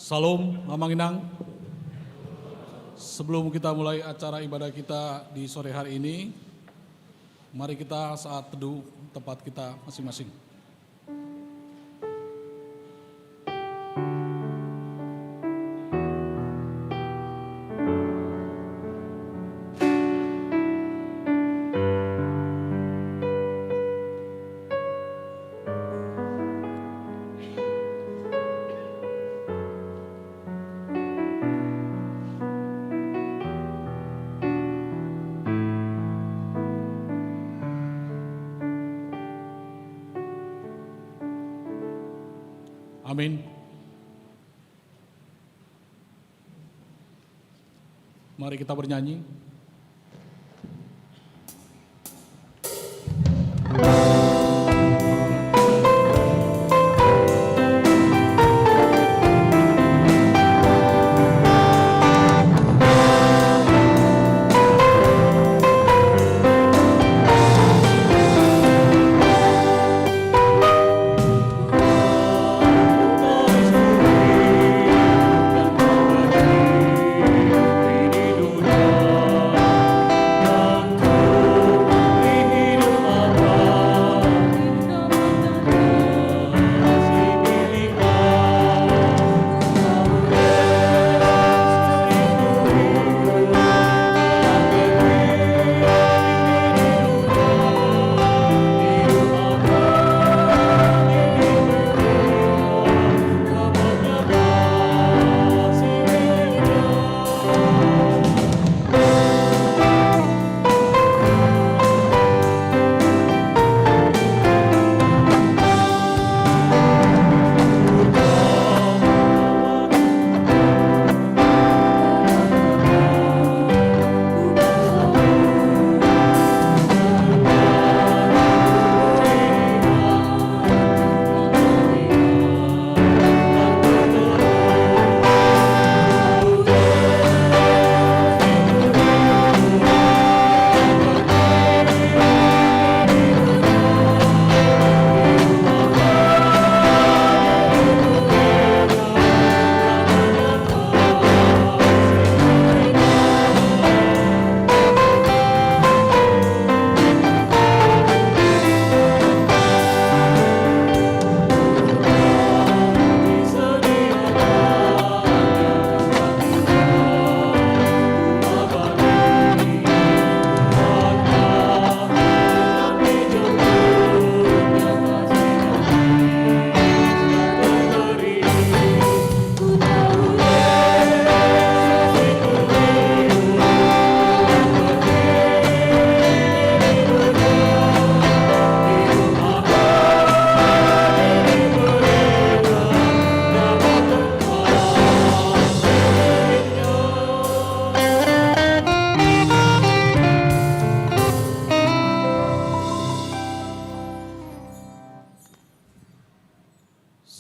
Salam Lamanginang. Sebelum kita mulai acara ibadah kita di sore hari ini, mari kita saat teduh tempat kita masing-masing. Amin. Mari kita bernyanyi.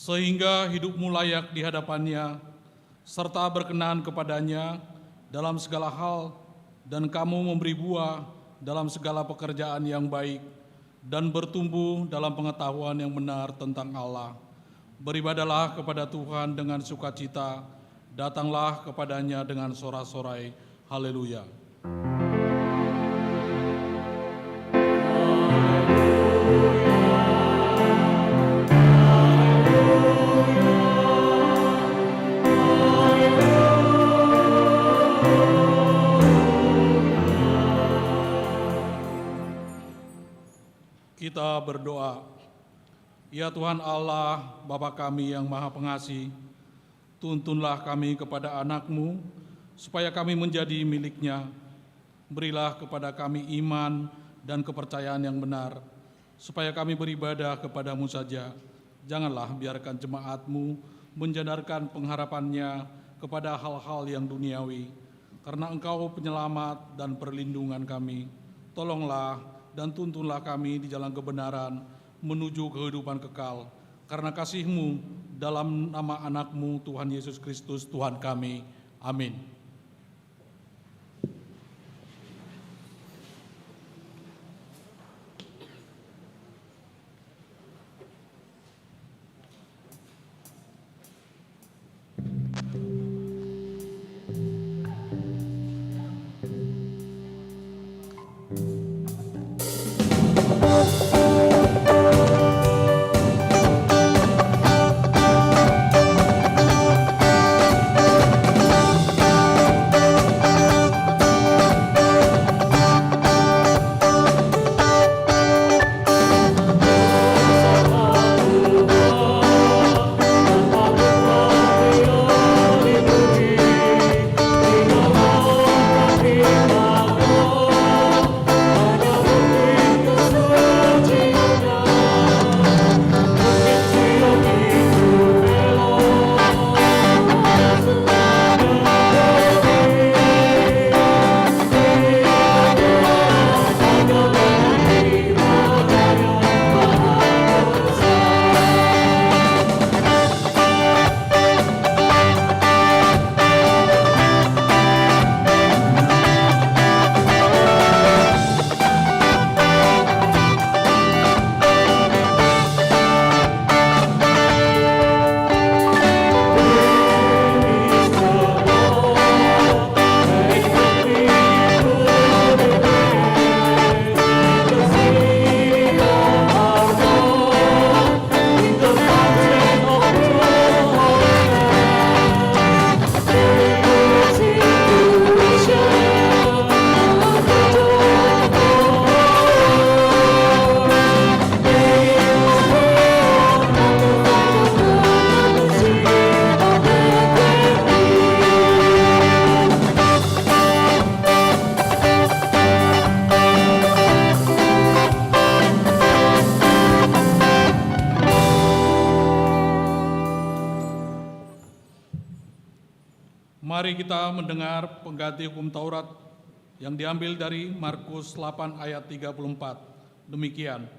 Sehingga hidupmu layak di hadapannya, serta berkenan kepadanya dalam segala hal, dan kamu memberi buah dalam segala pekerjaan yang baik, dan bertumbuh dalam pengetahuan yang benar tentang Allah. Beribadalah kepada Tuhan dengan sukacita, datanglah kepadanya dengan sorak-sorai. Haleluya. Kita berdoa. Ya Tuhan Allah, Bapa kami yang Maha Pengasih, tuntunlah kami kepada anak-Mu, supaya kami menjadi milik-Nya. Berilah kepada kami iman dan kepercayaan yang benar, supaya kami beribadah kepada-Mu saja. Janganlah biarkan jemaat-Mu menjandarkan pengharapannya kepada hal-hal yang duniawi, karena Engkau penyelamat dan perlindungan kami. Tolonglah dan tuntunlah kami di jalan kebenaran menuju kehidupan kekal. Karena kasih-Mu dalam nama anak-Mu Tuhan Yesus Kristus Tuhan kami. Amin. Mari kita mendengar pengganti hukum Taurat yang diambil dari Markus 8 ayat 34. Demikian.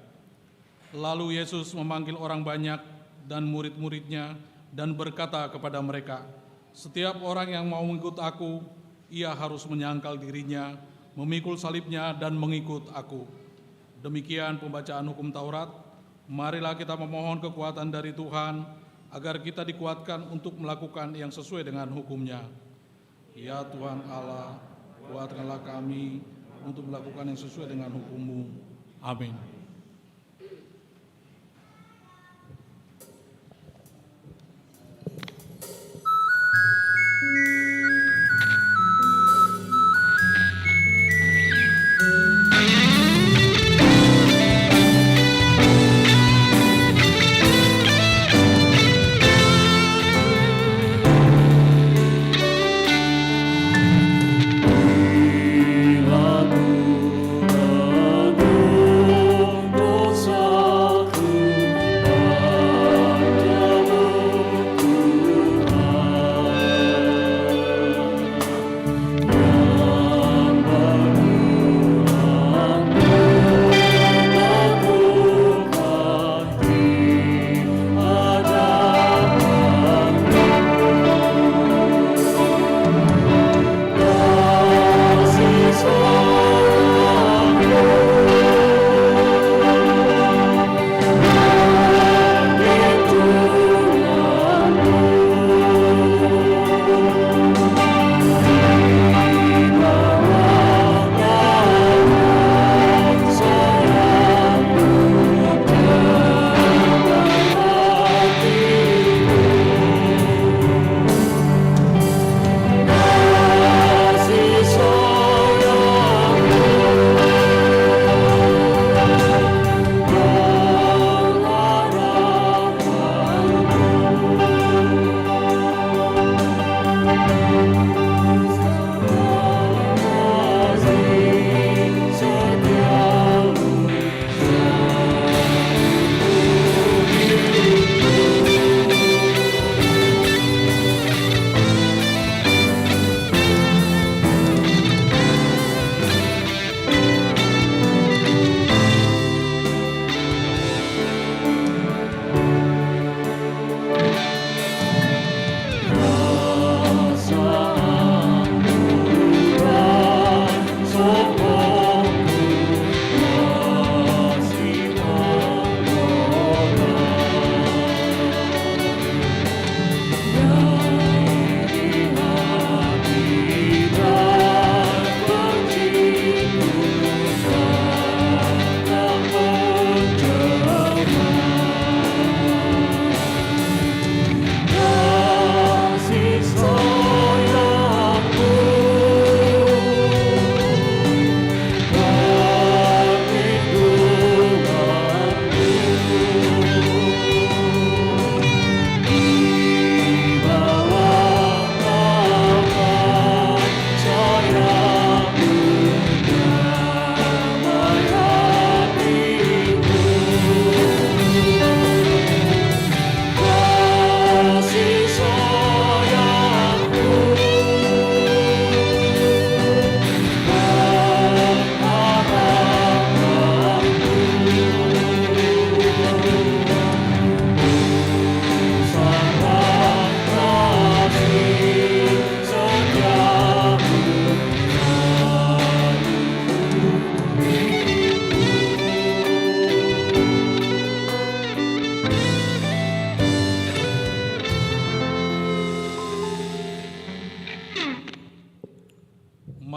Lalu Yesus memanggil orang banyak dan murid-muridnya dan berkata kepada mereka, "Setiap orang yang mau mengikut aku, ia harus menyangkal dirinya, memikul salibnya dan mengikut aku." Demikian pembacaan hukum Taurat. Marilah kita memohon kekuatan dari Tuhan agar kita dikuatkan untuk melakukan yang sesuai dengan hukum-Nya. Ya Tuhan Allah, kuatkanlah kami untuk melakukan yang sesuai dengan hukum-Mu. Amin.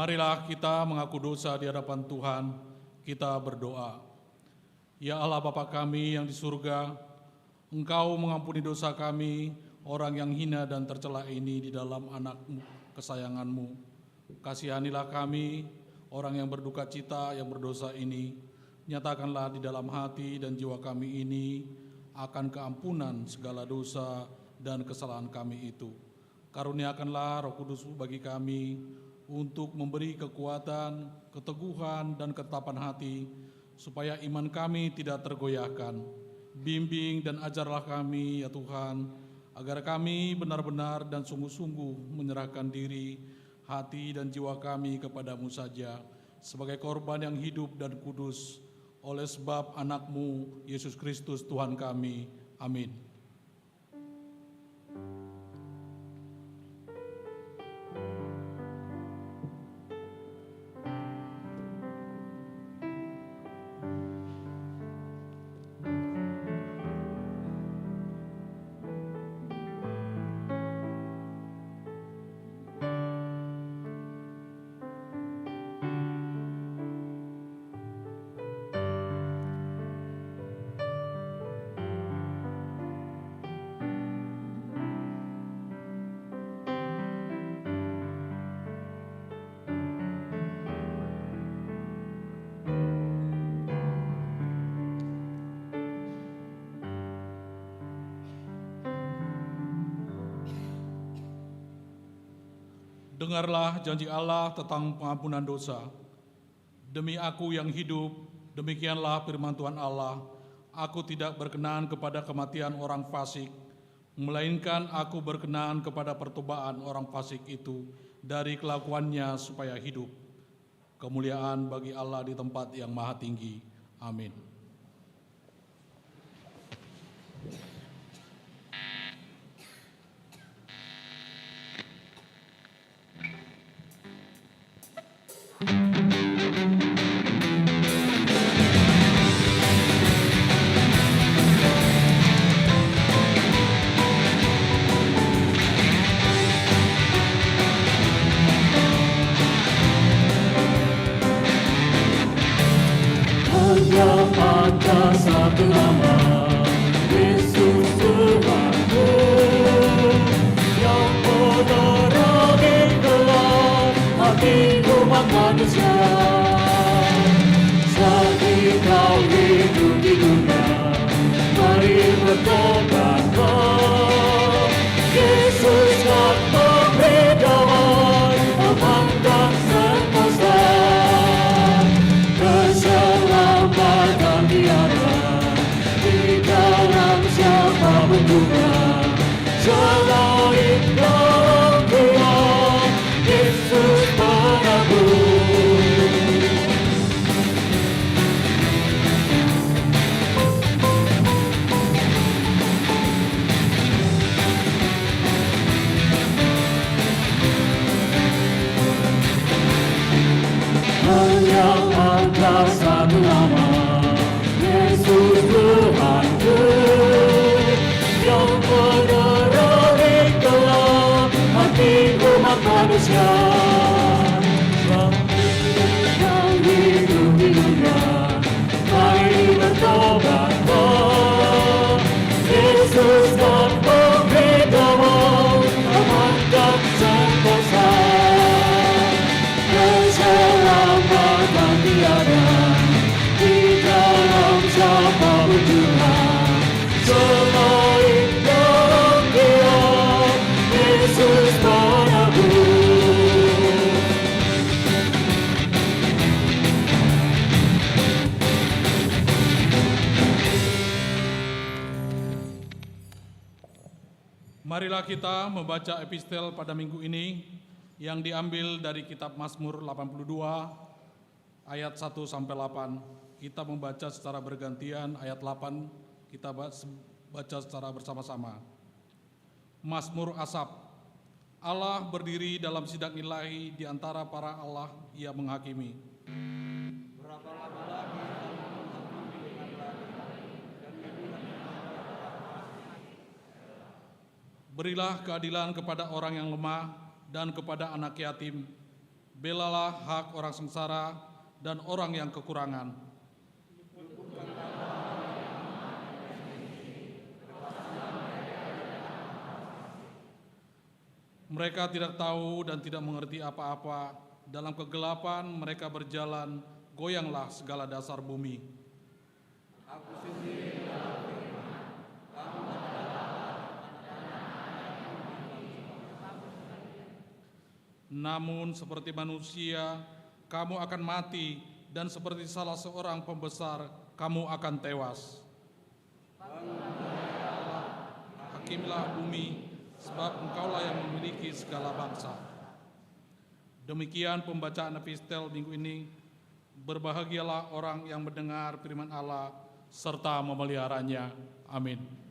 Marilah kita mengaku dosa di hadapan Tuhan, kita berdoa. Ya Allah Bapa kami yang di surga, Engkau mengampuni dosa kami, orang yang hina dan tercela ini di dalam anak-Mu kesayangan-Mu. Kasihanilah kami, orang yang berduka cita, yang berdosa ini. Nyatakanlah di dalam hati dan jiwa kami ini akan keampunan segala dosa dan kesalahan kami itu. Karuniakanlah Roh Kudus bagi kami, untuk memberi kekuatan, keteguhan, dan ketetapan hati, supaya iman kami tidak tergoyahkan. Bimbing dan ajarlah kami, ya Tuhan, agar kami benar-benar dan sungguh-sungguh menyerahkan diri, hati dan jiwa kami kepadamu saja, sebagai korban yang hidup dan kudus, oleh sebab anak-Mu, Yesus Kristus Tuhan kami. Amin. Dengarlah janji Allah tentang pengampunan dosa. Demi aku yang hidup, demikianlah firman Tuhan Allah, aku tidak berkenan kepada kematian orang fasik, melainkan aku berkenan kepada pertobaan orang fasik itu dari kelakuannya supaya hidup. Kemuliaan bagi Allah di tempat yang maha tinggi. Amin. Ada satu nama, Yesus Tuhanku, yang menerangi gelap hati umat manusia. Saat kau hidup di dunia, mari bertobatlah. Yesus akan memberi damai, aman dan sentosa. Keselamatan tiada di dalam siapapun juga, selain dalam Dia, Yesus penebus. Hanya ada satu nama, Yesus Tuhanku, yang menerangi gelap hati umat manusia. Yang hidup di dunia, mari bertobatlah. Yesus akan memberi damai, aman dan sentosa. Keselamatan tiada di dalam siapapun juga, selain dalam Dia, Yesus penebus. Marilah kita membaca epistel pada minggu ini yang diambil dari kitab Mazmur 82 ayat 1 sampai 8. Kita membaca secara bergantian, ayat 8 kita baca secara bersama-sama. Mazmur Asaf. Allah berdiri dalam sidang ilahi, di antara para Allah Ia menghakimi. Berapa lama lagi berilah keadilan kepada orang yang lemah dan kepada anak yatim. Belalah hak orang sengsara dan orang yang kekurangan. Mereka tidak tahu dan tidak mengerti apa-apa. Dalam kegelapan mereka berjalan, goyanglah segala dasar bumi. Aku sendiri dalam firman, kamu adalah namun seperti manusia, kamu akan mati, dan seperti salah seorang pembesar, kamu akan tewas. hakimilah bumi, sebab Engkaulah yang memiliki segala bangsa. Demikian pembacaan epistel minggu ini. Berbahagialah orang yang mendengar firman Allah serta memeliharanya. Amin.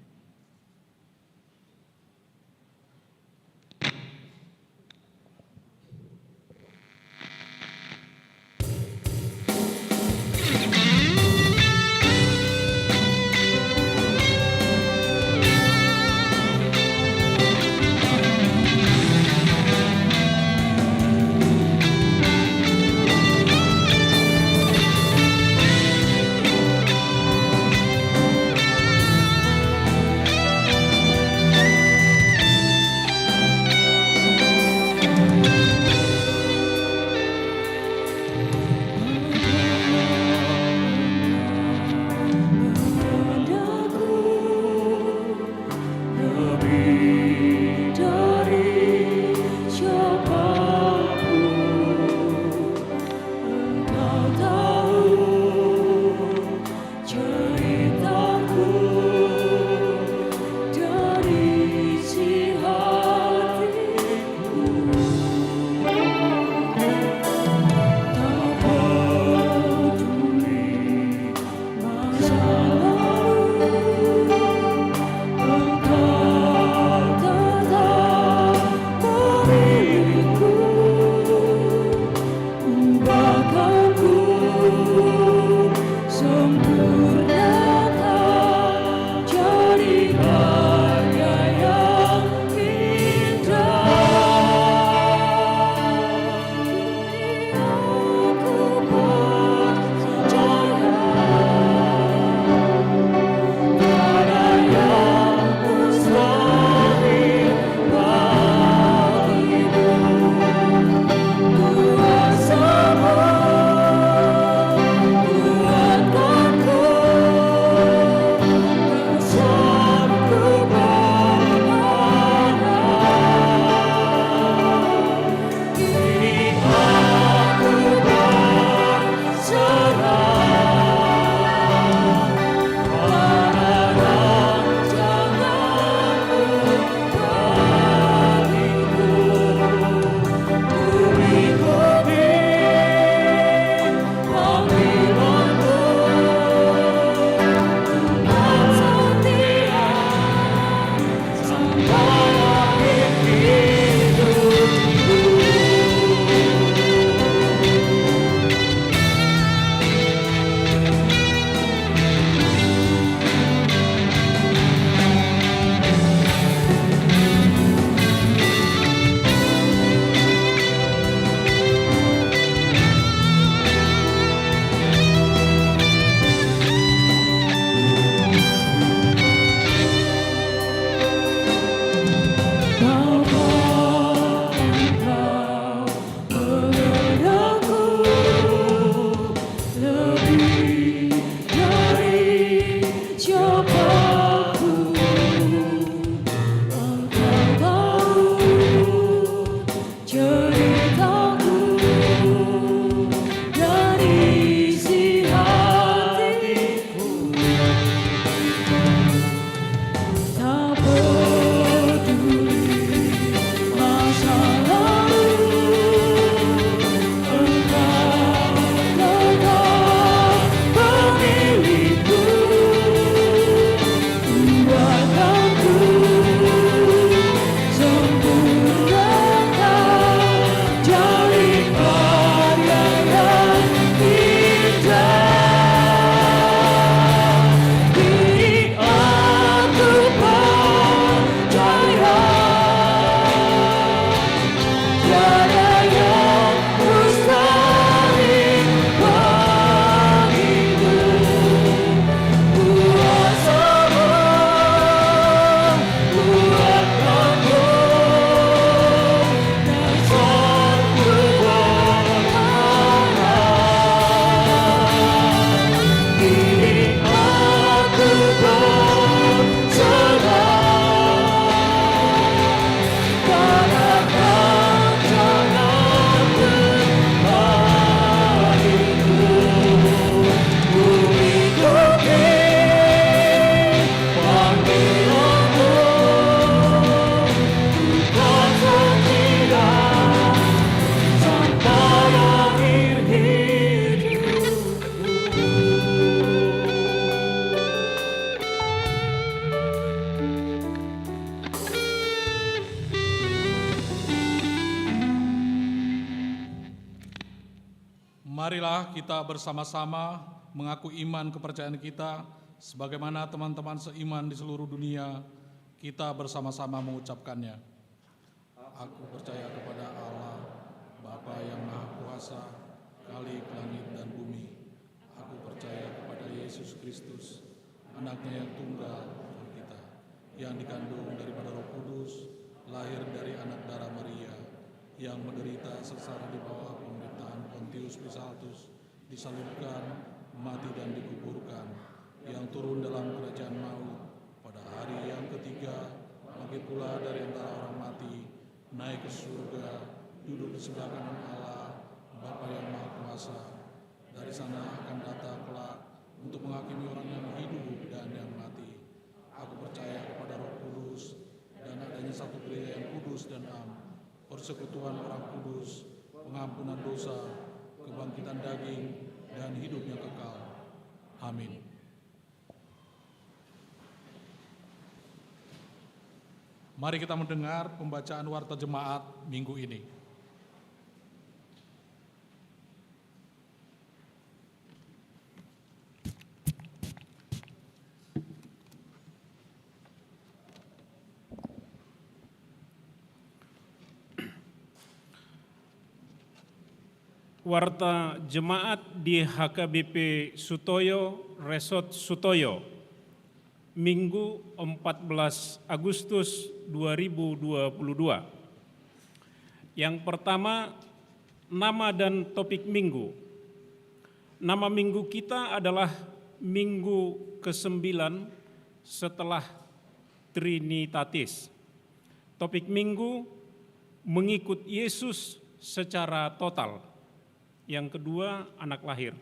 Marilah kita bersama-sama mengaku iman kepercayaan kita, sebagaimana teman-teman seiman di seluruh dunia, kita bersama-sama mengucapkannya. Aku percaya kepada Allah, Bapa yang Maha Kuasa, Khalik langit dan bumi. Aku percaya kepada Yesus Kristus, anaknya yang tunggal Tuhan kita, yang dikandung daripada Roh Kudus, lahir dari anak darah Maria, yang menderita sengsara di bawah pemerintahan Pontius Pilatus, disalibkan, mati dan dikuburkan, yang turun dalam kerajaan maut, pada hari yang ketiga, bangkit pula dari antara orang mati, naik ke surga, duduk di sebelah kanan Allah, Bapa yang Maha Kuasa. Dari sana akan datang kelak untuk menghakimi orang yang hidup dan yang mati. Aku percaya kepada Roh Kudus dan adanya satu gereja yang kudus dan am, persekutuan orang kudus, pengampunan dosa, kebangkitan daging, dan hidup yang kekal. Amin. Mari kita mendengar pembacaan warta jemaat minggu ini. Warta jemaat di HKBP Sutoyo, Resort Sutoyo, Minggu 14 Agustus 2022. Yang pertama, nama dan topik minggu. Nama minggu kita adalah Minggu ke-9 setelah Trinitatis. Topik minggu, mengikut Yesus secara total. Yang kedua, anak lahir.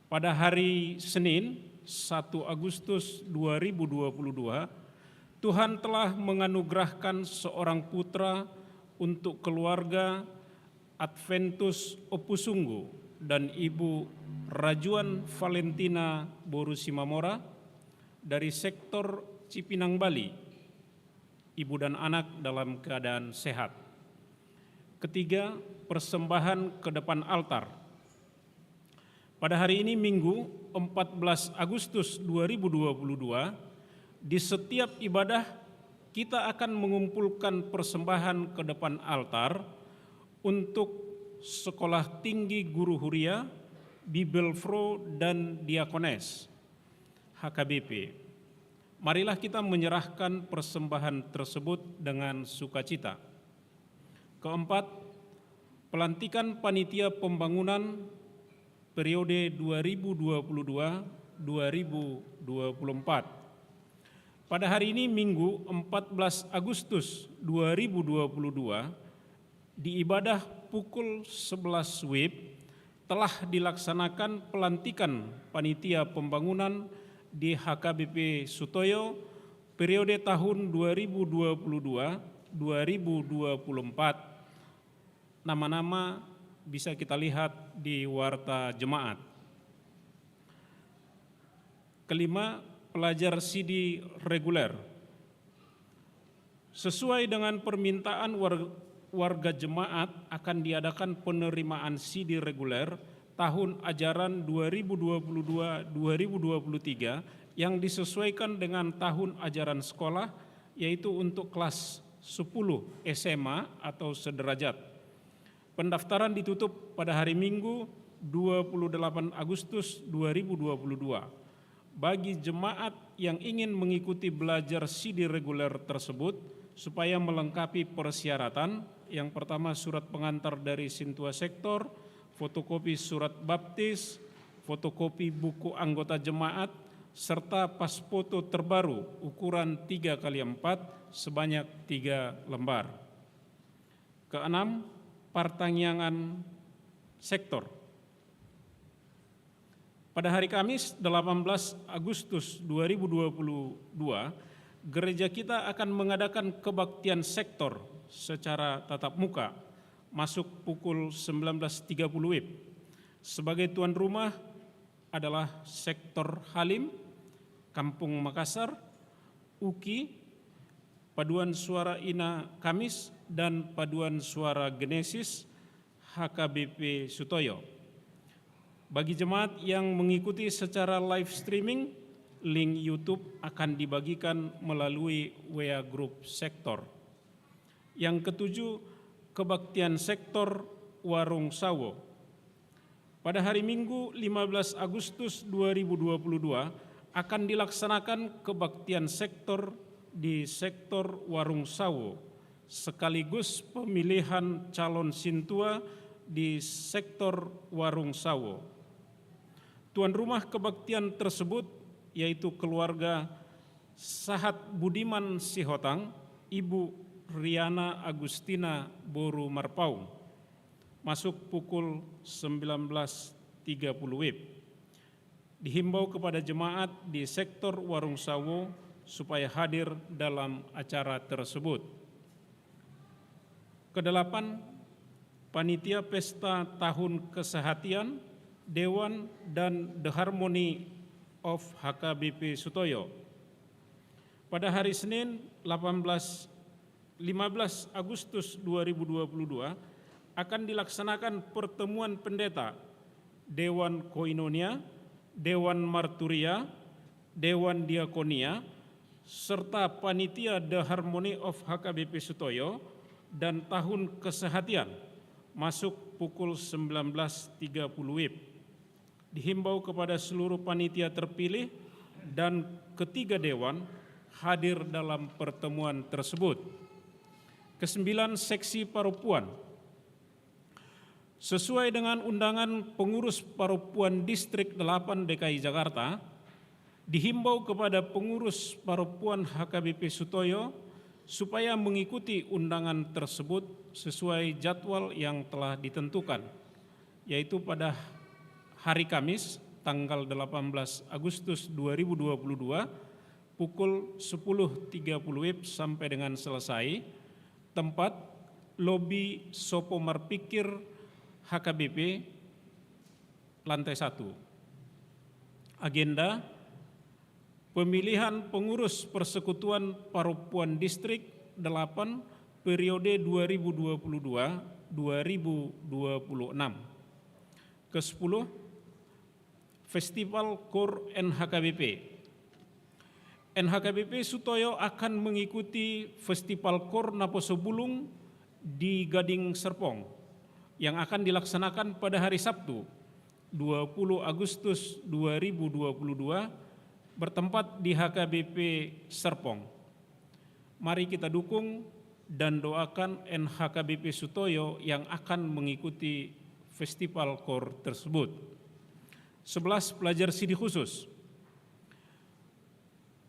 Pada hari Senin, 1 Agustus 2022, Tuhan telah menganugerahkan seorang putra untuk keluarga Adventus Opusunggu dan Ibu Rajuan Valentina Borusimamora dari sektor Cipinang, Bali. Ibu dan anak dalam keadaan sehat. Ketiga, persembahan ke depan altar. Pada hari ini Minggu 14 Agustus 2022, di setiap ibadah kita akan mengumpulkan persembahan ke depan altar untuk Sekolah Tinggi Guru Huria, Bibelfro dan Diakones HKBP. Marilah kita menyerahkan persembahan tersebut dengan sukacita. Keempat, pelantikan panitia pembangunan periode 2022-2024. Pada hari ini Minggu 14 Agustus 2022, di ibadah pukul 11 WIB telah dilaksanakan pelantikan panitia pembangunan di HKBP Sutoyo periode tahun 2022-2024. Nama-nama bisa kita lihat di warta jemaat. Kelima, pelajar CD reguler. Sesuai dengan permintaan warga jemaat akan diadakan penerimaan CD reguler tahun ajaran 2022-2023 yang disesuaikan dengan tahun ajaran sekolah, yaitu untuk kelas 10 SMA atau sederajat. Pendaftaran ditutup pada hari Minggu 28 Agustus 2022. Bagi jemaat yang ingin mengikuti belajar CD reguler tersebut supaya melengkapi persyaratan, yang pertama surat pengantar dari Sintua Sektor, fotokopi surat baptis, fotokopi buku anggota jemaat, serta pas foto terbaru ukuran 3x4 sebanyak 3 lembar. Keenam, pertanyaan sektor. Pada hari Kamis 18 Agustus 2022, gereja kita akan mengadakan kebaktian sektor secara tatap muka, masuk pukul 19.30 WIB. Sebagai tuan rumah adalah sektor Halim, Kampung Makassar, UKI, Paduan Suara Ina Kamis, dan Paduan Suara Genesis HKBP Sutoyo. Bagi jemaat yang mengikuti secara live streaming, link YouTube akan dibagikan melalui WA Group Sektor. Yang ketujuh, kebaktian sektor Warung Sawo. Pada hari Minggu 15 Agustus 2022 akan dilaksanakan kebaktian sektor di sektor Warung Sawo, sekaligus pemilihan calon sintua di sektor Warung Sawo. Tuan rumah kebaktian tersebut yaitu keluarga Sahat Budiman Sihotang, Ibu Riana Agustina Boru Marpaung, masuk pukul 19.30 WIB. Dihimbau kepada jemaat di sektor Warung Sawo supaya hadir dalam acara tersebut. Kedelapan, Panitia Pesta Tahun Kesehatian Dewan dan The Harmony of HKBP Sutoyo. Pada hari Senin 15 Agustus 2022 akan dilaksanakan pertemuan pendeta Dewan Koinonia, Dewan Marturia, Dewan Diakonia, serta Panitia The Harmony of HKBP Sutoyo dan Tahun Kesehatian masuk pukul 19.30 WIB. Dihimbau kepada seluruh panitia terpilih dan ketiga dewan hadir dalam pertemuan tersebut. Kesembilan, seksi Paropuan. Sesuai dengan undangan pengurus Paropuan Distrik 8 DKI Jakarta, dihimbau kepada pengurus Paropuan HKBP Sutoyo supaya mengikuti undangan tersebut sesuai jadwal yang telah ditentukan, yaitu pada hari Kamis tanggal 18 Agustus 2022 pukul 10.30 WIB sampai dengan selesai. Tempat lobi Sopo Marpikir HKBP lantai 1. Agenda pemilihan pengurus Persekutuan Paropuan Distrik 8 periode 2022-2026. Ke-10, Festival KOR NHKBP. NHKBP Sutoyo akan mengikuti Festival KOR Naposo Bulung di Gading Serpong yang akan dilaksanakan pada hari Sabtu 20 Agustus 2022 bertempat di HKBP Serpong. Mari kita dukung dan doakan NHKBP Sutoyo yang akan mengikuti Festival KOR tersebut. 11, pelajar sidi khusus.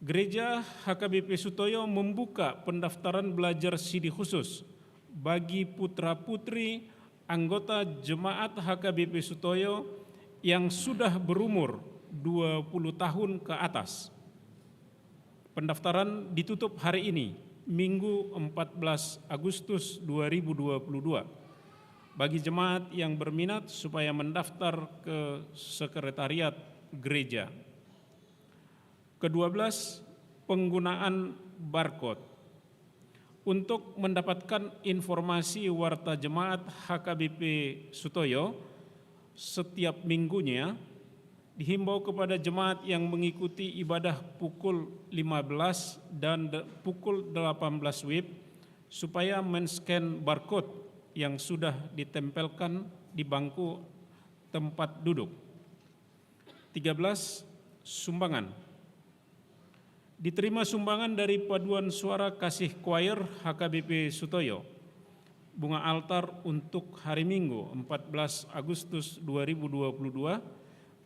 Gereja HKBP Sutoyo membuka pendaftaran belajar sidi khusus bagi putra-putri anggota jemaat HKBP Sutoyo yang sudah berumur 20 tahun ke atas. Pendaftaran ditutup hari ini, Minggu 14 Agustus 2022. Bagi jemaat yang berminat supaya mendaftar ke sekretariat gereja. Ke-12, penggunaan barcode. Untuk mendapatkan informasi warta jemaat HKBP Sutoyo setiap minggunya, dihimbau kepada jemaat yang mengikuti ibadah pukul 15 dan pukul 18 WIB supaya men-scan barcode yang sudah ditempelkan di bangku tempat duduk. 13, sumbangan. Diterima sumbangan dari Paduan Suara Kasih Choir HKBP Sutoyo. Bunga altar untuk hari Minggu 14 Agustus 2022.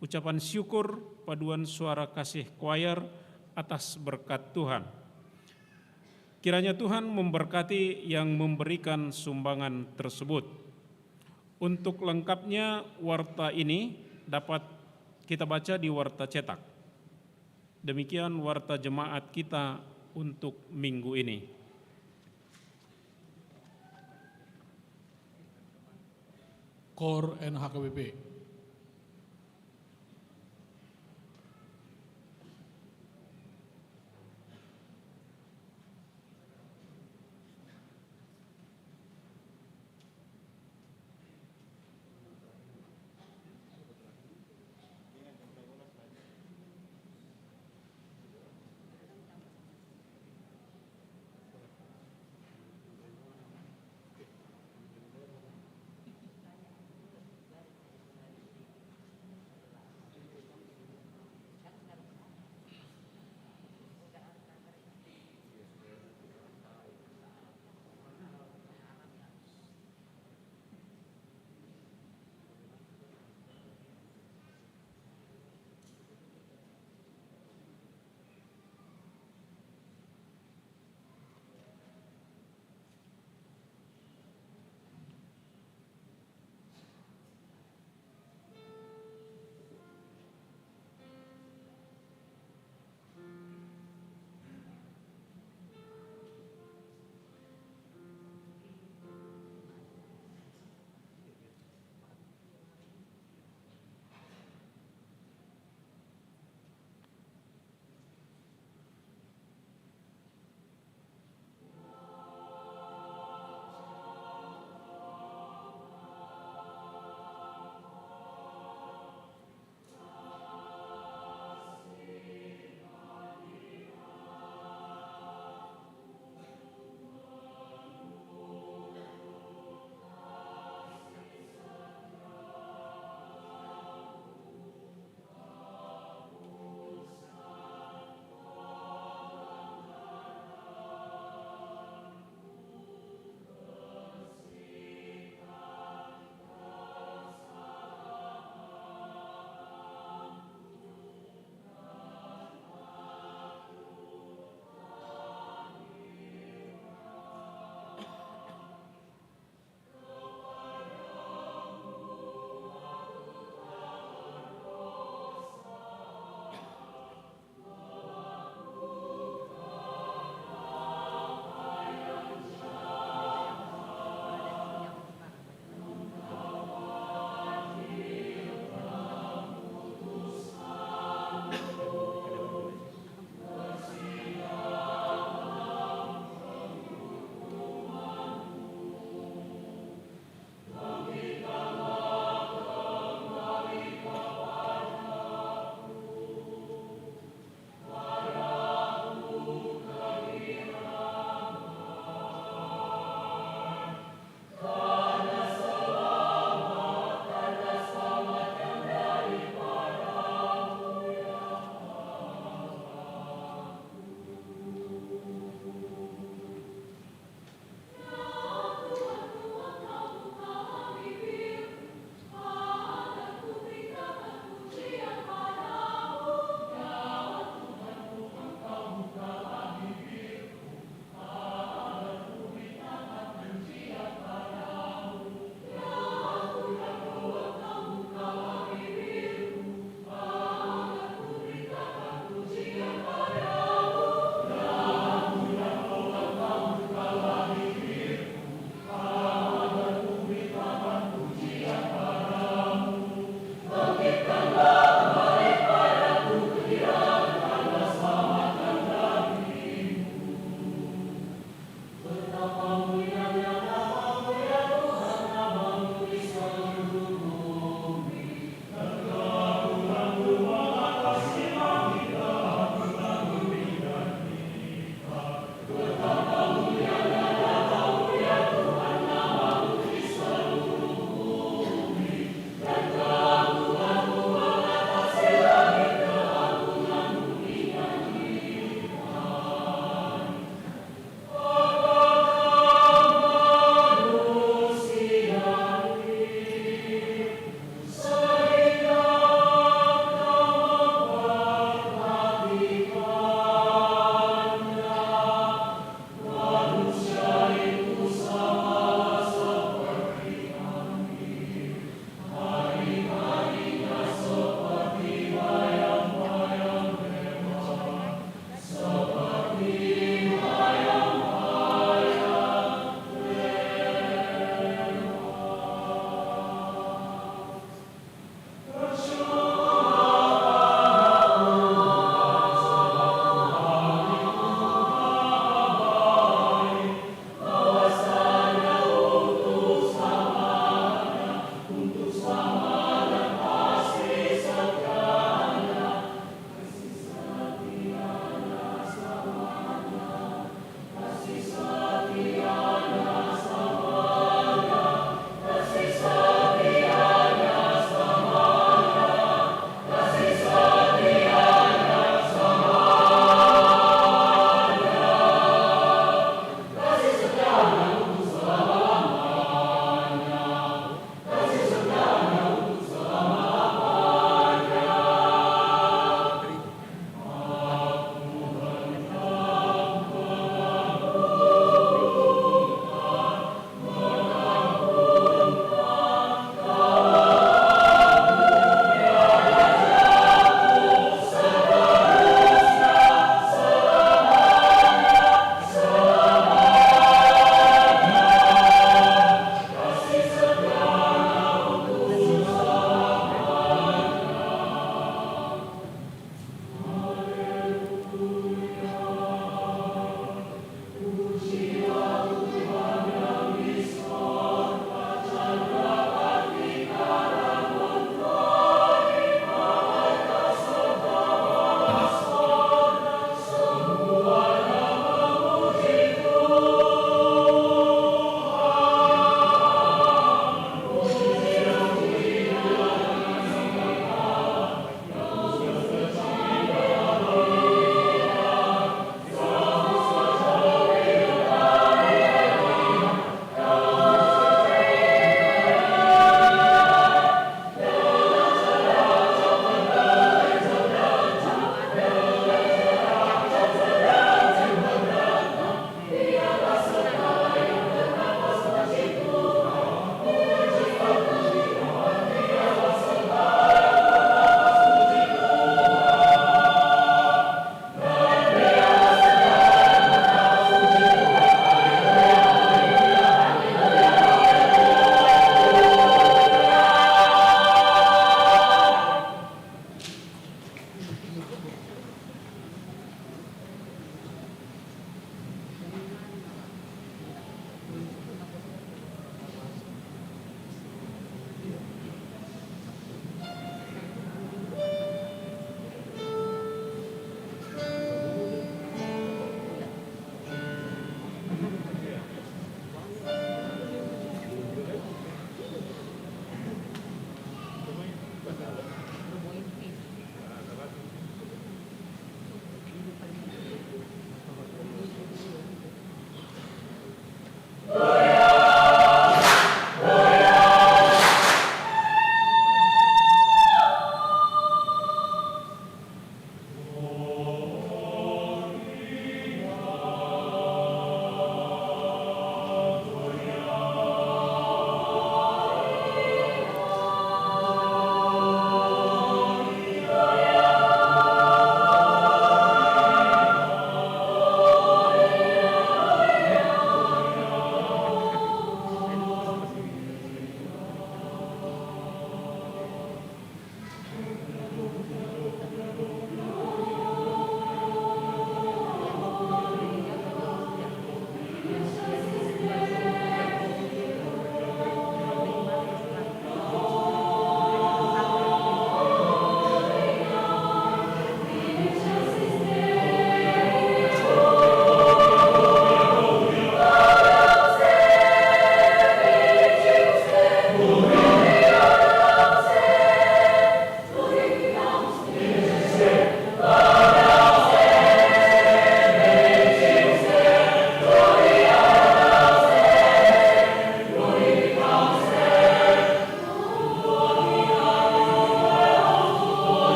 Ucapan syukur Paduan Suara Kasih Choir atas berkat Tuhan. Kiranya Tuhan memberkati yang memberikan sumbangan tersebut. Untuk lengkapnya warta ini dapat kita baca di warta cetak. Demikian warta jemaat kita untuk minggu ini. KOR NHKBP.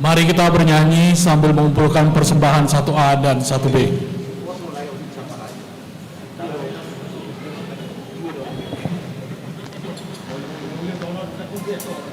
Mari kita bernyanyi sambil mengumpulkan persembahan 1A dan 1B. Yesus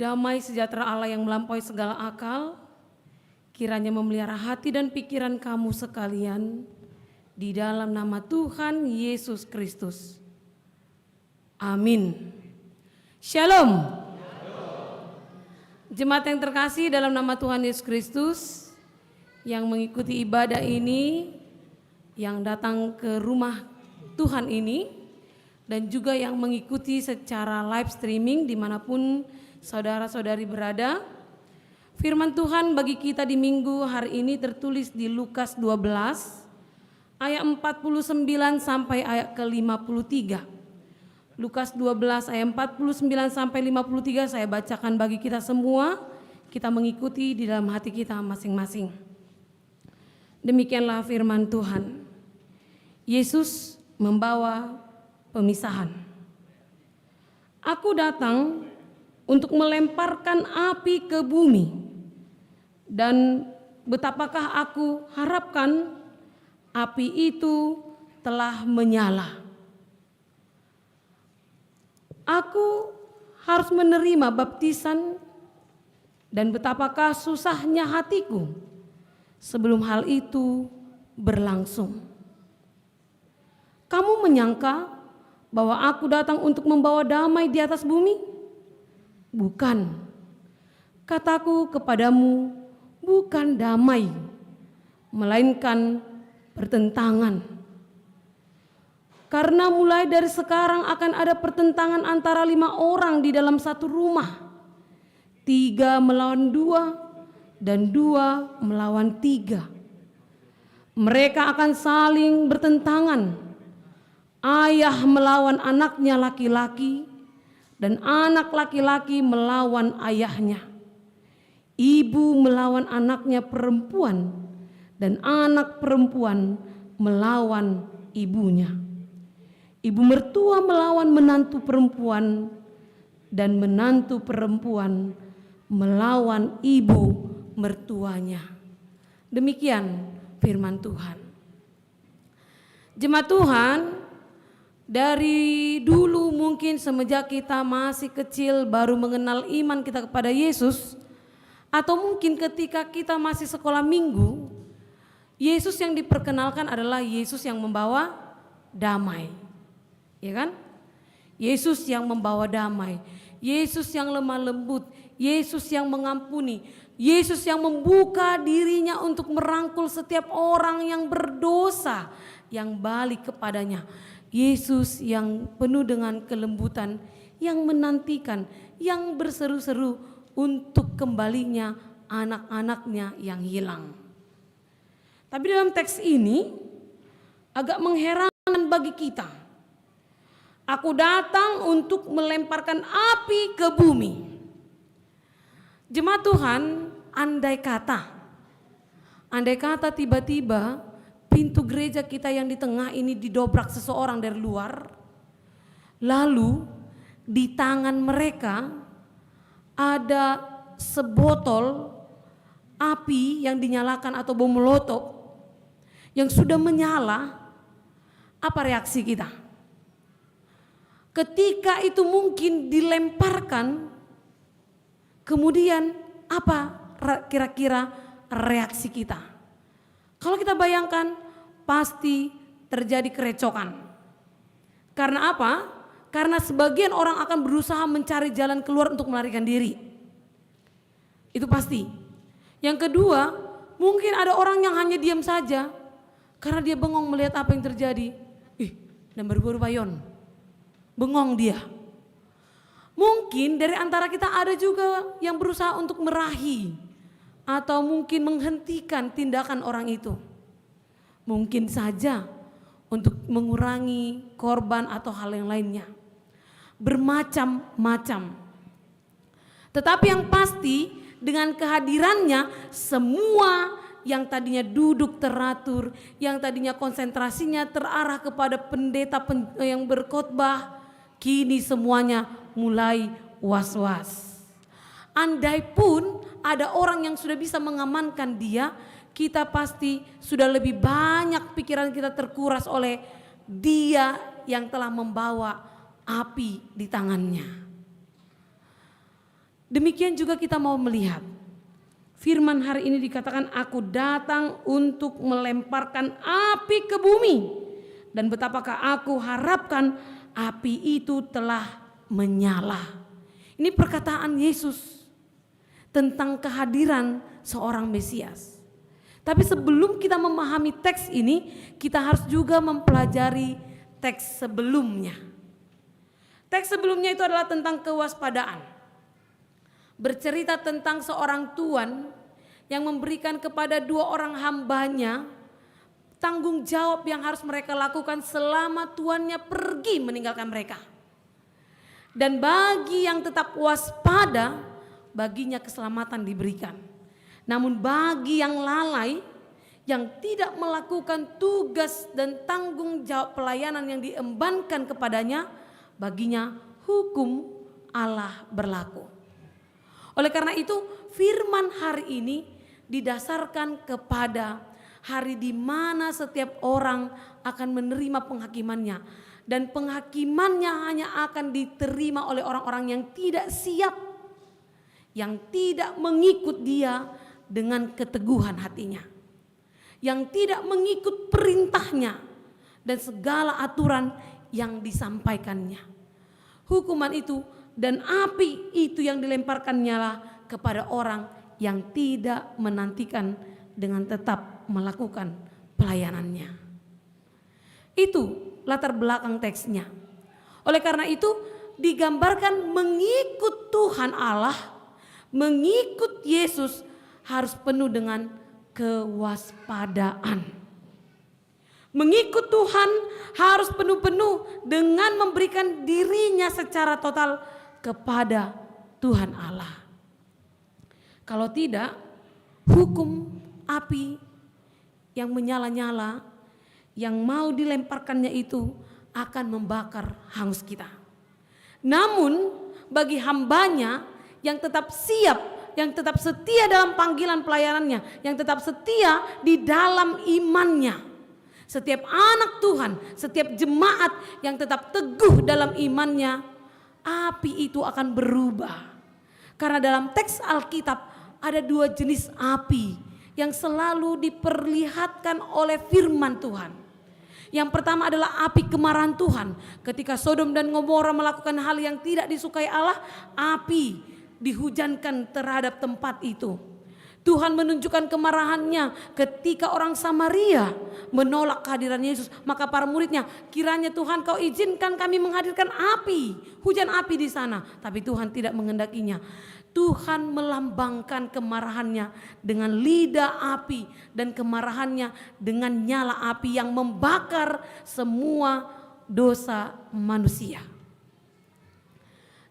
Damai sejahtera Allah yang melampaui segala akal, kiranya memelihara hati dan pikiran kamu sekalian di dalam nama Tuhan Yesus Kristus. Amin. Shalom. Jemaat yang terkasih dalam nama Tuhan Yesus Kristus, yang mengikuti ibadah ini, yang datang ke rumah Tuhan ini, dan juga yang mengikuti secara live streaming dimanapun saudara-saudari berada. Firman Tuhan bagi kita di minggu hari ini tertulis di Lukas 12 ayat 49 sampai ayat ke-53. Lukas 12 ayat 49 sampai 53 saya bacakan bagi kita semua, kita mengikuti di dalam hati kita masing-masing. Demikianlah firman Tuhan. Yesus membawa pemisahan. Aku datang untuk melemparkan api ke bumi, dan betapakah aku harapkan api itu telah menyala. Aku harus menerima baptisan, dan betapakah susahnya hatiku sebelum hal itu berlangsung. Kamu menyangka bahwa aku datang untuk membawa damai di atas bumi? Bukan. Kataku kepadamu, bukan damai, melainkan pertentangan. Karena mulai dari sekarang akan ada pertentangan antara 5 orang di dalam satu rumah. 3 melawan 2 dan 2 melawan 3. Mereka akan saling bertentangan. Ayah melawan anaknya laki-laki, dan anak laki-laki melawan ayahnya. Ibu melawan anaknya perempuan, dan anak perempuan melawan ibunya. Ibu mertua melawan menantu perempuan, dan menantu perempuan melawan ibu mertuanya. Demikian firman Tuhan. Jemaat Tuhan, dari dulu mungkin semenjak kita masih kecil baru mengenal iman kita kepada Yesus, atau mungkin ketika kita masih sekolah minggu, Yesus yang diperkenalkan adalah Yesus yang membawa damai. Ya kan? Yesus yang membawa damai, Yesus yang lemah lembut, Yesus yang mengampuni, Yesus yang membuka dirinya untuk merangkul setiap orang yang berdosa yang balik kepadanya. Yesus yang penuh dengan kelembutan, yang menantikan, yang berseru-seru untuk kembalinya anak-anaknya yang hilang. Tapi dalam teks ini agak mengherankan bagi kita. Aku datang untuk melemparkan api ke bumi. Jemaat Tuhan, andai kata tiba-tiba pintu gereja kita yang di tengah ini didobrak seseorang dari luar, lalu di tangan mereka ada sebotol api yang dinyalakan atau bom molotov yang sudah menyala, apa reaksi kita? Ketika itu mungkin dilemparkan, kemudian apa kira-kira reaksi kita? Kalau kita bayangkan, pasti terjadi kerecokan. Karena apa? Karena sebagian orang akan berusaha mencari jalan keluar untuk melarikan diri. Itu pasti. Yang kedua, mungkin ada orang yang hanya diam saja karena dia bengong melihat apa yang terjadi. Dan baru payon. Bengong dia. Mungkin dari antara kita ada juga yang berusaha untuk merahi atau mungkin menghentikan tindakan orang itu. Mungkin saja untuk mengurangi korban atau hal yang lainnya. Bermacam-macam. Tetapi yang pasti dengan kehadirannya semua yang tadinya duduk teratur, yang tadinya konsentrasinya terarah kepada pendeta yang berkhotbah, kini semuanya mulai was-was. Andai pun ada orang yang sudah bisa mengamankan dia, kita pasti sudah lebih banyak pikiran kita terkuras oleh dia yang telah membawa api di tangannya. Demikian juga kita mau melihat firman hari ini dikatakan, aku datang untuk melemparkan api ke bumi. Dan betapakah aku harapkan api itu telah menyala. Ini perkataan Yesus tentang kehadiran seorang Mesias. Tapi sebelum kita memahami teks ini, kita harus juga mempelajari teks sebelumnya. Teks sebelumnya itu adalah tentang kewaspadaan. Bercerita tentang seorang tuan yang memberikan kepada 2 orang hambanya tanggung jawab yang harus mereka lakukan selama tuannya pergi meninggalkan mereka. Dan bagi yang tetap waspada, baginya keselamatan diberikan. Namun bagi yang lalai, yang tidak melakukan tugas dan tanggung jawab pelayanan yang diembankan kepadanya, baginya hukum Allah berlaku. Oleh karena itu, firman hari ini didasarkan kepada hari di mana setiap orang akan menerima penghakimannya. Dan penghakimannya hanya akan diterima oleh orang-orang yang tidak siap, yang tidak mengikut dia dengan keteguhan hatinya, yang tidak mengikut perintahnya dan segala aturan yang disampaikannya. Hukuman itu dan api itu yang dilemparkannya lah kepada orang yang tidak menantikan dengan tetap melakukan pelayanannya. Itu latar belakang teksnya. Oleh karena itu digambarkan mengikut Tuhan Allah, mengikut Yesus harus penuh dengan kewaspadaan. Mengikut Tuhan harus penuh-penuh dengan memberikan dirinya secara total kepada Tuhan Allah. Kalau tidak, hukum api yang menyala-nyala yang mau dilemparkannya itu akan membakar hangus kita. Namun bagi hambanya yang tetap siap, yang tetap setia dalam panggilan pelayanannya, yang tetap setia di dalam imannya, setiap anak Tuhan, setiap jemaat yang tetap teguh dalam imannya, api itu akan berubah. Karena dalam teks Alkitab ada 2 jenis api yang selalu diperlihatkan oleh firman Tuhan. Yang pertama adalah api kemarahan Tuhan. Ketika Sodom dan Gomora melakukan hal yang tidak disukai Allah, api dihujankan terhadap tempat itu. Tuhan menunjukkan kemarahannya ketika orang Samaria menolak kehadiran Yesus. Maka para muridnya, kiranya Tuhan kau izinkan kami menghadirkan api, hujan api di sana. Tapi Tuhan tidak menghendakinya. Tuhan melambangkan kemarahannya dengan lidah api dan kemarahannya dengan nyala api yang membakar semua dosa manusia.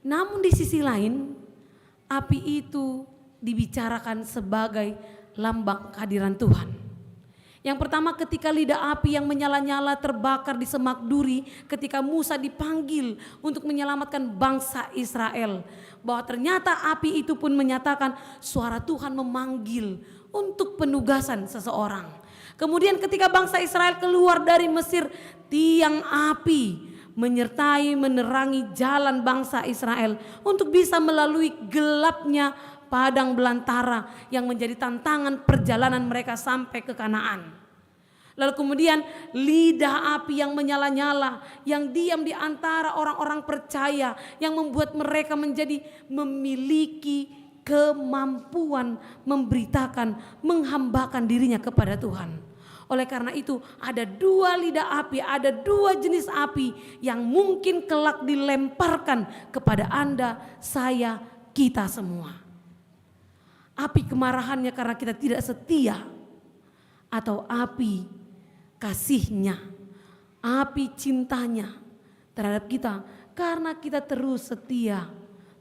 Namun di sisi lain, api itu dibicarakan sebagai lambang kehadiran Tuhan. Yang pertama, ketika lidah api yang menyala-nyala terbakar di semak duri ketika Musa dipanggil untuk menyelamatkan bangsa Israel. Bahwa ternyata api itu pun menyatakan suara Tuhan memanggil untuk penugasan seseorang. Kemudian ketika bangsa Israel keluar dari Mesir, tiang api menyertai menerangi jalan bangsa Israel untuk bisa melalui gelapnya padang belantara yang menjadi tantangan perjalanan mereka sampai ke Kanaan. Lalu kemudian lidah api yang menyala-nyala, yang diam di antara orang-orang percaya, yang membuat mereka menjadi memiliki kemampuan memberitakan, menghambakan dirinya kepada Tuhan. Oleh karena itu ada 2 lidah api, ada 2 jenis api yang mungkin kelak dilemparkan kepada Anda, saya, kita semua. Api kemarahannya karena kita tidak setia, atau api kasihnya, api cintanya terhadap kita karena kita terus setia,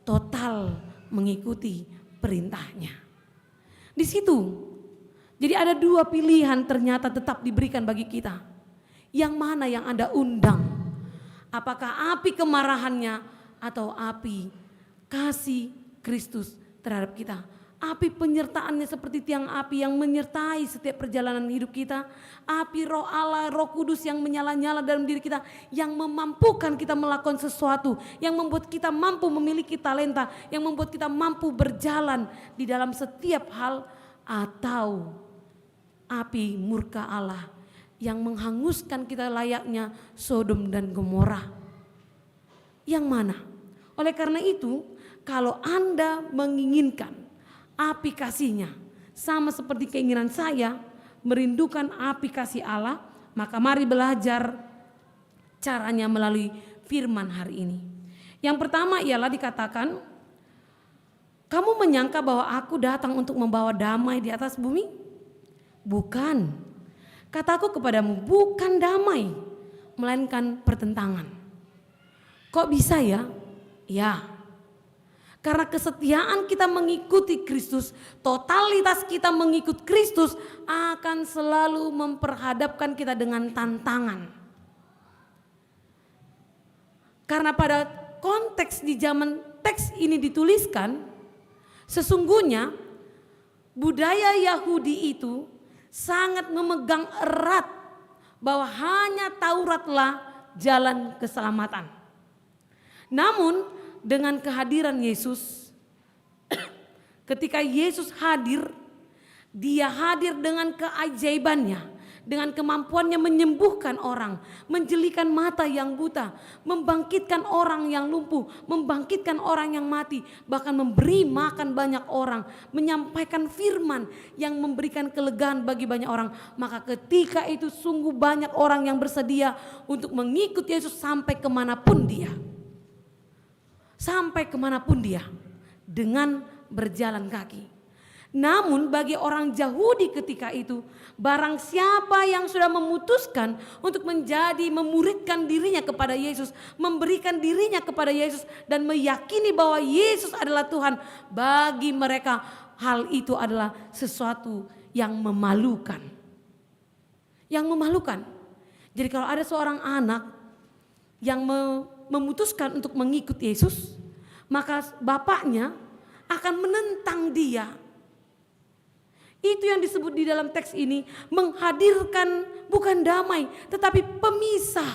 total mengikuti perintahnya. Di situ, jadi ada 2 pilihan ternyata tetap diberikan bagi kita. Yang mana yang Anda undang? Apakah api kemarahannya atau api kasih Kristus terhadap kita? Api penyertaannya seperti tiang api yang menyertai setiap perjalanan hidup kita. Api Roh Allah, Roh Kudus yang menyala-nyala dalam diri kita, yang memampukan kita melakukan sesuatu, yang membuat kita mampu memiliki talenta, yang membuat kita mampu berjalan di dalam setiap hal. Atau api murka Allah yang menghanguskan kita layaknya Sodom dan Gomora. Yang mana? Oleh karena itu, kalau Anda menginginkan api kasih-Nya sama seperti keinginan saya merindukan api kasih Allah, maka mari belajar caranya melalui firman hari ini. Yang pertama ialah dikatakan, kamu menyangka bahwa aku datang untuk membawa damai di atas bumi? Bukan. Kataku kepadamu, bukan damai, melainkan pertentangan. Kok bisa ya? Ya, karena kesetiaan kita mengikuti Kristus, totalitas kita mengikut Kristus akan selalu memperhadapkan kita dengan tantangan. Karena pada konteks di zaman teks ini dituliskan, sesungguhnya budaya Yahudi itu sangat memegang erat bahwa hanya Tauratlah jalan keselamatan. Namun dengan kehadiran Yesus, ketika Yesus hadir, dia hadir dengan keajaibannya, dengan kemampuannya menyembuhkan orang, menjelikan mata yang buta, membangkitkan orang yang lumpuh, membangkitkan orang yang mati, bahkan memberi makan banyak orang, menyampaikan firman yang memberikan kelegaan bagi banyak orang. Maka ketika itu sungguh banyak orang yang bersedia untuk mengikut Yesus sampai kemanapun dia. Sampai kemanapun dia dengan berjalan kaki. Namun bagi orang Yahudi ketika itu, barang siapa yang sudah memutuskan untuk memuridkan dirinya kepada Yesus, memberikan dirinya kepada Yesus dan meyakini bahwa Yesus adalah Tuhan, bagi mereka hal itu adalah sesuatu yang memalukan. Yang memalukan. Jadi kalau ada seorang anak yang memutuskan untuk mengikut Yesus, maka bapaknya akan menentang dia. Itu yang disebut di dalam teks ini, menghadirkan bukan damai tetapi pemisah.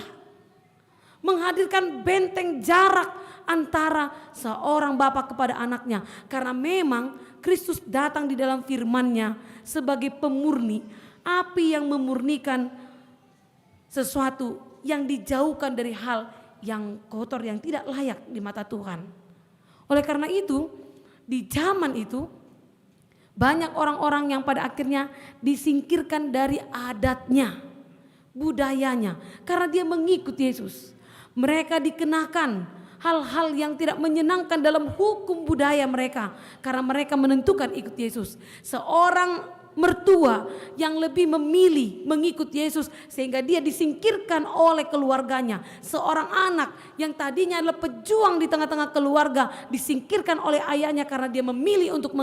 Menghadirkan benteng jarak antara seorang bapak kepada anaknya. Karena memang Kristus datang di dalam firman-Nya sebagai pemurni, api yang memurnikan sesuatu yang dijauhkan dari hal yang kotor, yang tidak layak di mata Tuhan. Oleh karena itu, di zaman itu banyak orang-orang yang pada akhirnya disingkirkan dari adatnya, budayanya, karena dia mengikut Yesus. Mereka dikenakan hal-hal yang tidak menyenangkan dalam hukum budaya mereka, karena mereka menentukan ikut Yesus. Seorang mertua yang lebih memilih mengikut Yesus sehingga dia disingkirkan oleh keluarganya. Seorang anak yang tadinya adalah pejuang di tengah-tengah keluarga disingkirkan oleh ayahnya karena dia memilih untuk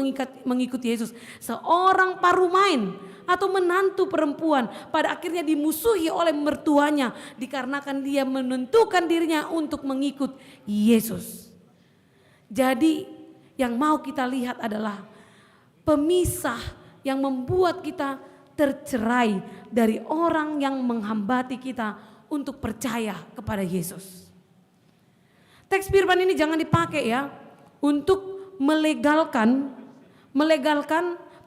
mengikut Yesus. Seorang parumain atau menantu perempuan pada akhirnya dimusuhi oleh mertuanya dikarenakan dia menentukan dirinya untuk mengikut Yesus. Jadi yang mau kita lihat adalah pemisah yang membuat kita tercerai dari orang yang menghambati kita untuk percaya kepada Yesus. Teks firman ini jangan dipakai ya untuk melegalkan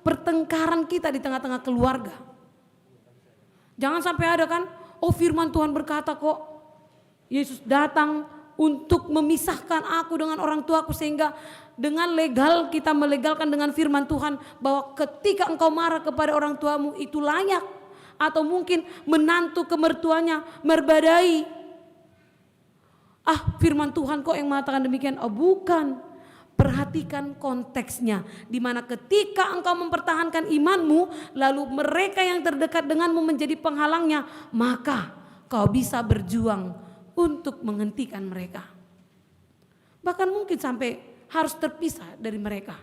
pertengkaran kita di tengah-tengah keluarga. Jangan sampai ada kan, oh firman Tuhan berkata kok Yesus datang untuk memisahkan aku dengan orang tuaku, sehingga dengan legal kita melegalkan dengan firman Tuhan bahwa ketika engkau marah kepada orang tuamu itu layak, atau mungkin menantu ke mertuanya merbadai. Firman Tuhan kok yang mengatakan demikian? Oh bukan. Perhatikan konteksnya, di mana ketika engkau mempertahankan imanmu lalu mereka yang terdekat denganmu menjadi penghalangnya, maka kau bisa berjuang untuk menghentikan mereka. Bahkan mungkin sampai harus terpisah dari mereka.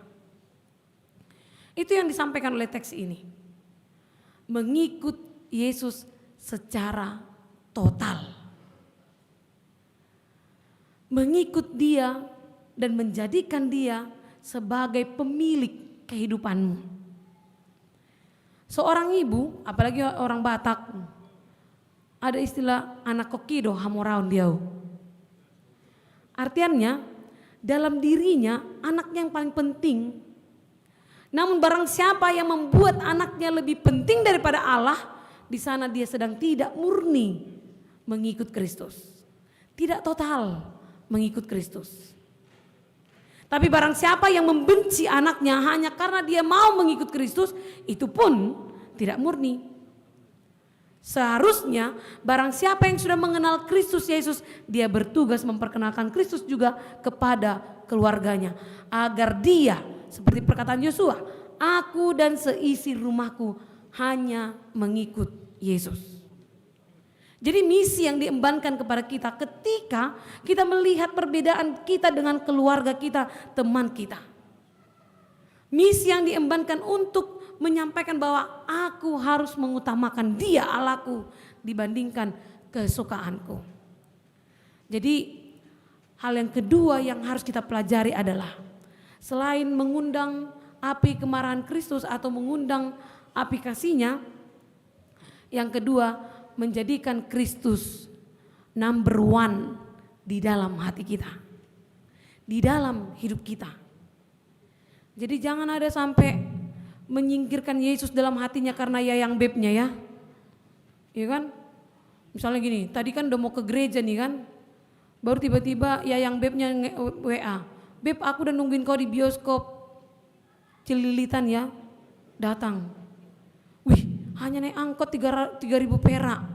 Itu yang disampaikan oleh teks ini. Mengikut Yesus secara total. Mengikut Dia dan menjadikan Dia sebagai pemilik kehidupanmu. Seorang ibu, apalagi orang Batak, ada istilah anak kokido hamoraun diau. Artinya dalam dirinya anaknya yang paling penting. Namun barang siapa yang membuat anaknya lebih penting daripada Allah, di sana dia sedang tidak murni mengikut Kristus. Tidak total mengikut Kristus. Tapi barang siapa yang membenci anaknya hanya karena dia mau mengikut Kristus, itu pun tidak murni. Seharusnya barang siapa yang sudah mengenal Kristus Yesus, dia bertugas memperkenalkan Kristus juga kepada keluarganya. Agar dia, seperti perkataan Yosua, aku dan seisi rumahku hanya mengikut Yesus. Jadi misi yang diembankan kepada kita ketika kita melihat perbedaan kita dengan keluarga kita, teman kita. Misi yang diembankan untuk menyampaikan bahwa aku harus mengutamakan dia Allahku dibandingkan kesukaanku. Jadi hal yang kedua yang harus kita pelajari adalah selain mengundang api kemarahan Kristus atau mengundang api kasihnya, yang kedua menjadikan Kristus number one di dalam hati kita, di dalam hidup kita. Jadi jangan ada sampai menyingkirkan Yesus dalam hatinya karena yayang bebnya ya. Iya kan? Misalnya gini, tadi kan udah mau ke gereja nih kan, baru tiba-tiba yayang bebnya WA, "Beb, aku udah nungguin kau di bioskop Cililitan ya, datang." Wih, hanya naik angkot 3.000 perak,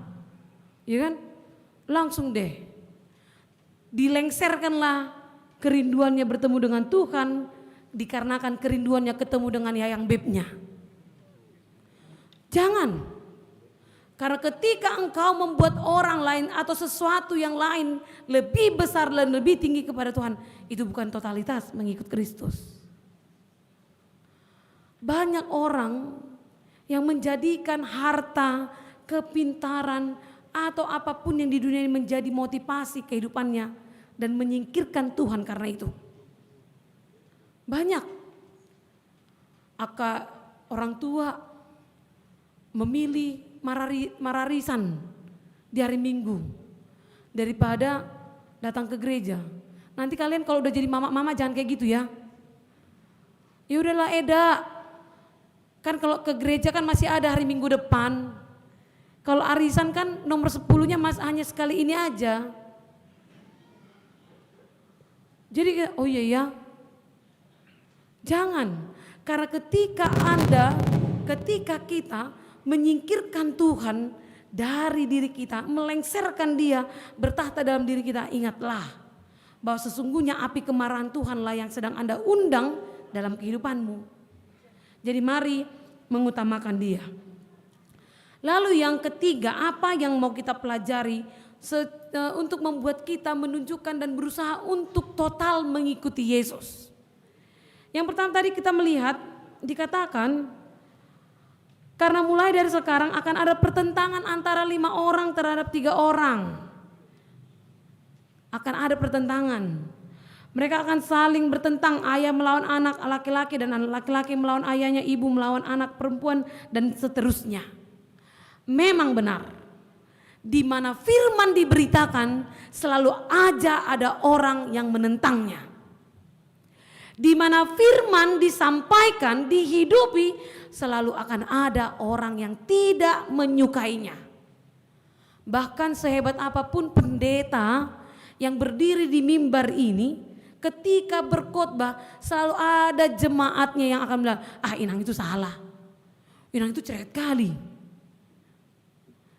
ya kan? Langsung deh dilengserkanlah kerinduannya bertemu dengan Tuhan dikarenakan kerinduannya ketemu dengan yayang bebnya. Jangan, karena ketika engkau membuat orang lain atau sesuatu yang lain lebih besar dan lebih tinggi kepada Tuhan, itu bukan totalitas mengikut Kristus. Banyak orang yang menjadikan harta, kepintaran, atau apapun yang di dunia ini menjadi motivasi kehidupannya dan menyingkirkan Tuhan karena itu. Banyak orang tua memilih mararisan di hari Minggu daripada datang ke gereja. Nanti kalian kalau udah jadi mama-mama jangan kayak gitu ya. Ya udahlah Eda, kan kalau ke gereja kan masih ada hari Minggu depan. Kalau arisan kan nomor 10-nya hanya sekali ini aja. Jadi oh iya ya. Jangan, karena ketika kita menyingkirkan Tuhan dari diri kita, melengserkan dia bertahta dalam diri kita, ingatlah bahwa sesungguhnya api kemarahan Tuhanlah yang sedang Anda undang dalam kehidupanmu. Jadi mari mengutamakan dia. Lalu yang ketiga, apa yang mau kita pelajari untuk membuat kita menunjukkan dan berusaha untuk total mengikuti Yesus. Yang pertama tadi kita melihat dikatakan karena mulai dari sekarang akan ada pertentangan antara 5 orang terhadap 3 orang. Akan ada pertentangan. Mereka akan saling bertentang, ayah melawan anak laki-laki dan anak laki-laki melawan ayahnya, ibu melawan anak perempuan dan seterusnya. Memang benar. Di mana firman diberitakan selalu aja ada orang yang menentangnya. Di mana firman disampaikan, dihidupi, selalu akan ada orang yang tidak menyukainya. Bahkan sehebat apapun pendeta yang berdiri di mimbar ini, ketika berkhotbah selalu ada jemaatnya yang akan bilang, Inang itu salah, Inang itu cerewet kali.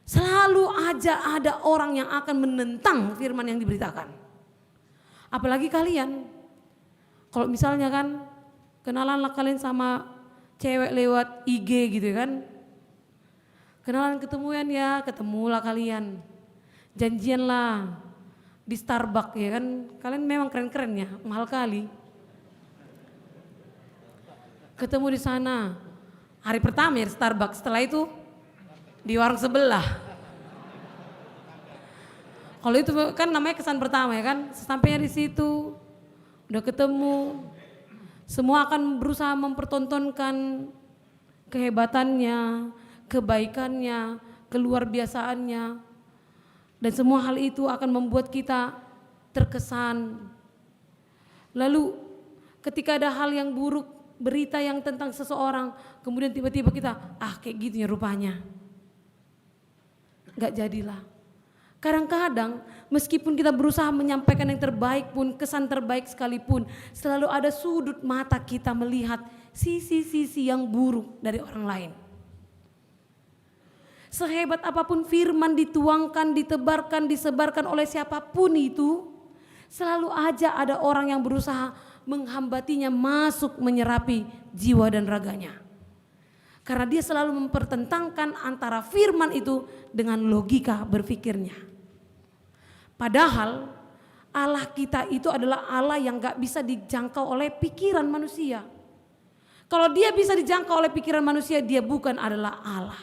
Selalu aja ada orang yang akan menentang firman yang diberitakan. Apalagi kalian. Kalau misalnya kan kenalanlah kalian sama cewek lewat IG gitu kan. Kenalan ketemuan ya, ketemulah kalian. Janjianlah di Starbucks ya kan. Kalian memang keren-keren ya, mahal kali. Ketemu di sana. Hari pertama ya di Starbucks, setelah itu di warung sebelah. Kalau itu kan namanya kesan pertama ya kan. Sesampainya di situ udah ketemu, Semua akan berusaha mempertontonkan kehebatannya, kebaikannya, keluar biasaannya. Dan semua hal itu akan membuat kita terkesan. Lalu ketika ada hal yang buruk, berita yang tentang seseorang, kemudian tiba-tiba kita, kayak gitu ya rupanya. Gak jadilah. Kadang-kadang meskipun kita berusaha menyampaikan yang terbaik pun, kesan terbaik sekalipun, selalu ada sudut mata kita melihat sisi-sisi yang buruk dari orang lain. Sehebat apapun firman dituangkan, ditebarkan, disebarkan oleh siapapun itu, selalu aja ada orang yang berusaha menghambatinya masuk menyerapi jiwa dan raganya. Karena dia selalu mempertentangkan antara firman itu dengan logika berpikirnya. Padahal Allah kita itu adalah Allah yang gak bisa dijangkau oleh pikiran manusia. Kalau dia bisa dijangkau oleh pikiran manusia, dia bukan adalah Allah.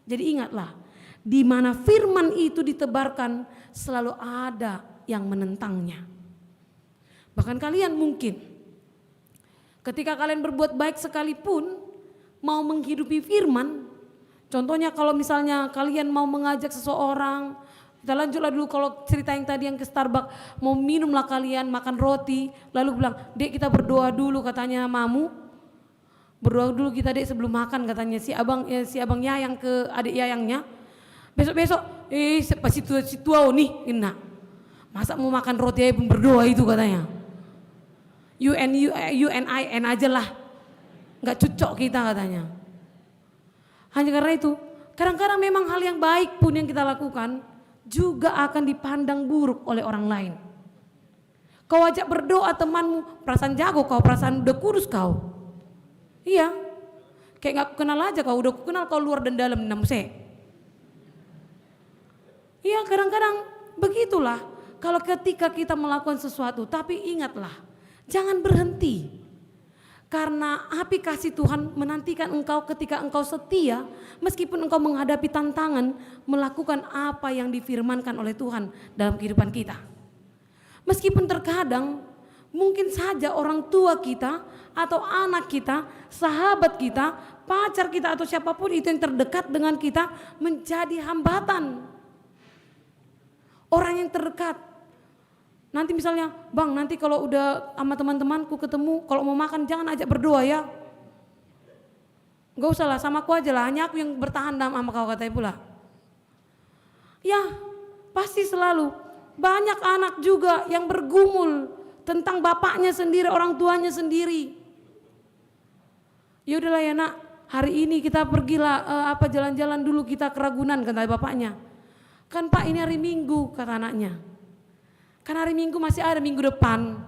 Jadi ingatlah, di mana firman itu ditebarkan selalu ada yang menentangnya. Bahkan kalian mungkin ketika kalian berbuat baik sekalipun, mau menghidupi firman, contohnya kalau misalnya kalian mau mengajak seseorang, kita lanjutlah dulu kalau cerita yang tadi yang ke Starbucks, mau minumlah kalian makan roti, lalu bilang, "Dek, kita berdoa dulu," katanya mamu. Berdoa dulu kita, Dek, sebelum makan, katanya si abang Yayang ke adik Yayangnya. Besok-besok pasti tua nih, kena. Masa mau makan roti aja berdoa itu katanya. UNIN aja lah. Gak cocok kita katanya. Hanya karena itu, kadang-kadang memang hal yang baik pun yang kita lakukan juga akan dipandang buruk oleh orang lain. Kau ajak berdoa temanmu, perasaan jago kau, perasaan udah kudus kau. Iya, kayak gak kenal aja kau, udah kenal kau luar dan dalam namuse. Iya, kadang-kadang begitulah. Kalau ketika kita melakukan sesuatu, tapi ingatlah, jangan berhenti. Karena api kasih Tuhan menantikan engkau ketika engkau setia, meskipun engkau menghadapi tantangan, melakukan apa yang difirmankan oleh Tuhan dalam kehidupan kita. Meskipun terkadang mungkin saja orang tua kita atau anak kita, sahabat kita, pacar kita atau siapapun itu yang terdekat dengan kita menjadi hambatan. Orang yang terdekat. Nanti misalnya, "Bang, nanti kalau udah sama teman-temanku ketemu, kalau mau makan jangan ajak berdoa ya." Gak usah lah, sama aku aja lah, hanya aku yang bertahan sama kau, katanya pula. Ya, pasti selalu banyak anak juga yang bergumul tentang bapaknya sendiri, orang tuanya sendiri. Ya udahlah ya nak, hari ini kita pergilah jalan-jalan dulu kita ke Ragunan, kata bapaknya. "Kan Pak, ini hari Minggu," kata anaknya. "Kan hari Minggu masih ada minggu depan.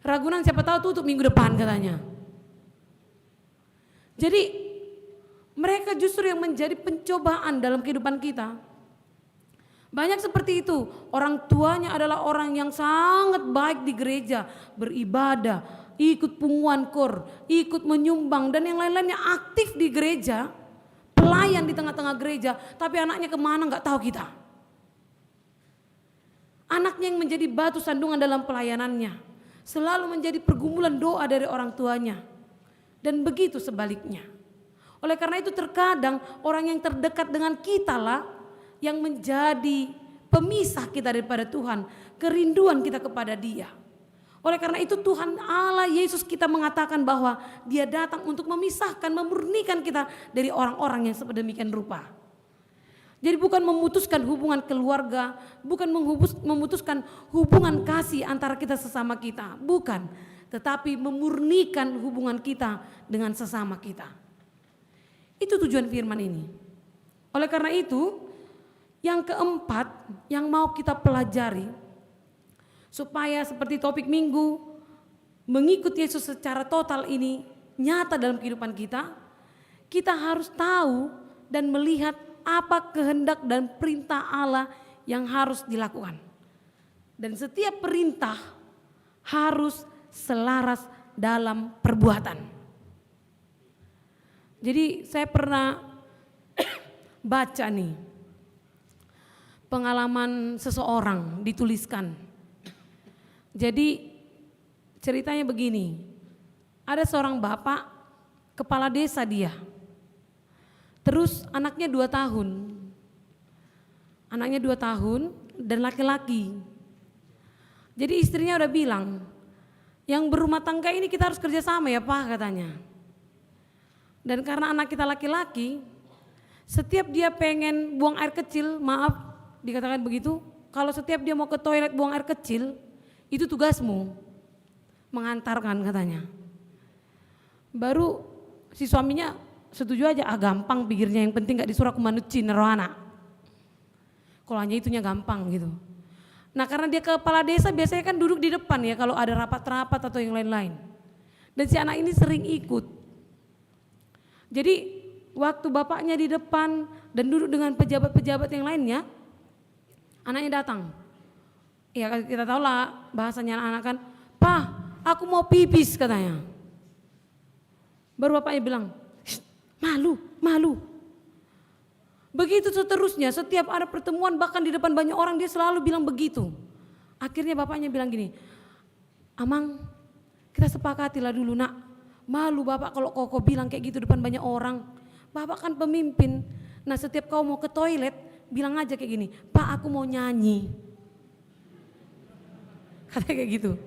Ragunan siapa tahu tutup minggu depan," katanya. Jadi mereka justru yang menjadi pencobaan dalam kehidupan kita. Banyak seperti itu, orang tuanya adalah orang yang sangat baik di gereja, beribadah, ikut punguan kor, ikut menyumbang dan yang lain-lainnya, aktif di gereja, pelayan di tengah-tengah gereja, tapi anaknya kemana gak tahu kita. Anaknya yang menjadi batu sandungan dalam pelayanannya, selalu menjadi pergumulan doa dari orang tuanya. Dan begitu sebaliknya. Oleh karena itu terkadang orang yang terdekat dengan kita lah yang menjadi pemisah kita daripada Tuhan, kerinduan kita kepada Dia. Oleh karena itu Tuhan Allah Yesus kita mengatakan bahwa Dia datang untuk memisahkan, memurnikan kita dari orang-orang yang sedemikian rupa. Jadi bukan memutuskan hubungan keluarga, bukan memutuskan hubungan kasih antara kita sesama kita, bukan. Tetapi memurnikan hubungan kita dengan sesama kita. Itu tujuan firman ini. Oleh karena itu, yang keempat yang mau kita pelajari, supaya seperti topik minggu, mengikuti Yesus secara total ini nyata dalam kehidupan kita, kita harus tahu dan melihat apa kehendak dan perintah Allah yang harus dilakukan. Dan setiap perintah harus selaras dalam perbuatan. Jadi saya pernah baca nih pengalaman seseorang dituliskan. Jadi Ceritanya begini, ada seorang bapak, kepala desa dia. Terus anaknya 2 tahun. Anaknya 2 tahun dan laki-laki. Jadi istrinya udah bilang, yang berumah tangga ini kita harus kerjasama ya Pak, katanya. Dan karena anak kita laki-laki, setiap dia pengen buang air kecil, maaf dikatakan begitu, kalau setiap dia mau ke toilet buang air kecil, itu tugasmu, mengantarkan katanya. Baru si suaminya setuju aja, gampang pikirnya, yang penting gak disuruh aku manuci naruh anak. Kalau hanya itunya gampang gitu. Nah karena dia kepala desa biasanya kan duduk di depan ya kalau ada rapat-rapat atau yang lain-lain. Dan si anak ini sering ikut. Jadi waktu bapaknya di depan dan duduk dengan pejabat-pejabat yang lainnya, anaknya datang. Ya kita tahu lah bahasanya anak-anak kan, "Pak, aku mau pipis," katanya. Baru bapaknya bilang, "Malu, malu." Begitu seterusnya, setiap ada pertemuan bahkan di depan banyak orang dia selalu bilang begitu. Akhirnya bapaknya bilang gini, "Amang, kita sepakatilah dulu nak. Malu bapak kalau kau bilang kayak gitu depan banyak orang. Bapak kan pemimpin. Nah setiap kau mau ke toilet bilang aja kayak gini, Pak aku mau nyanyi." Katanya kayak gitu.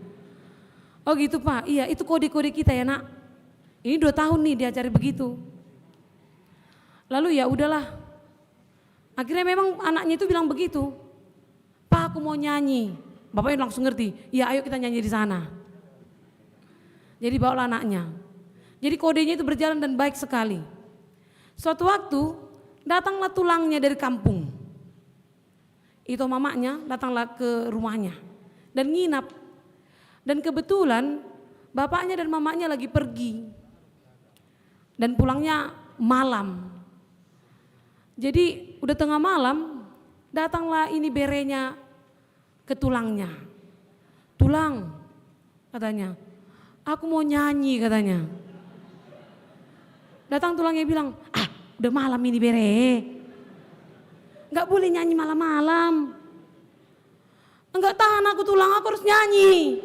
Oh gitu Pak, iya itu kode-kode kita ya nak. Ini 2 tahun nih diajari begitu. Lalu ya udahlah. Akhirnya memang anaknya itu bilang begitu. "Pak aku mau nyanyi." Bapaknya langsung ngerti, "Ya ayo kita nyanyi di sana." Jadi bawalah anaknya. Jadi kodenya itu berjalan dan baik sekali. Suatu waktu datanglah tulangnya dari kampung. Itu mamanya datanglah ke rumahnya dan nginap. Dan kebetulan bapaknya dan mamanya lagi pergi. Dan pulangnya malam. Jadi udah tengah malam datanglah ini berenya ke tulangnya. "Tulang," katanya, "aku mau nyanyi," katanya. Datang tulangnya bilang, udah malam ini bere. Gak boleh nyanyi malam-malam. Enggak tahan aku tulang, aku harus nyanyi.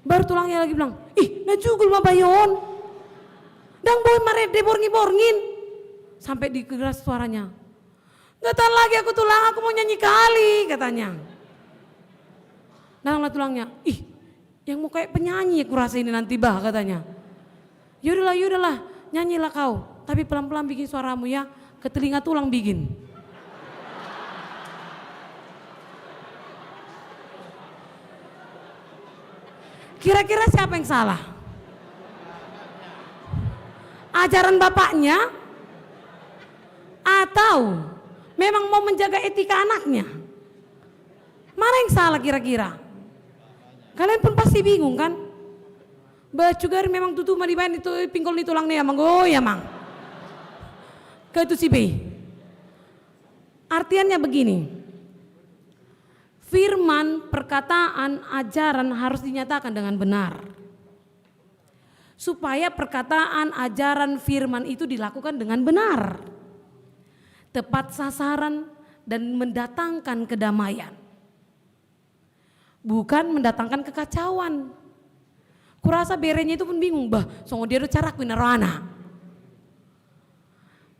Baru tulangnya lagi bilang, najugul mabayon. Dang boy marede borngin. Sampai dikeras suaranya. Gak tahan lagi aku tulang, aku mau nyanyi kali katanya. Datanglah tulangnya, yang mau kayak penyanyi aku rasa ini nanti bah katanya. Yaudahlah, nyanyilah kau. Tapi pelan-pelan bikin suaramu ya, ke telinga tulang bikin. Kira-kira siapa yang salah? Ajaran bapaknya? Atau memang mau menjaga etika anaknya? Mana yang salah kira-kira? Kalian pun pasti bingung kan? Bacugar memang tutu madibayan itu pinggul ni tulang ni amang ya mang. Ke itu si B. Artiannya begini. Firman, perkataan, ajaran harus dinyatakan dengan benar. Supaya perkataan, ajaran, firman itu dilakukan dengan benar. Tepat sasaran dan mendatangkan kedamaian. Bukan mendatangkan kekacauan. Kurasa berenya itu pun bingung, songo dia udah cara kuinaro anak.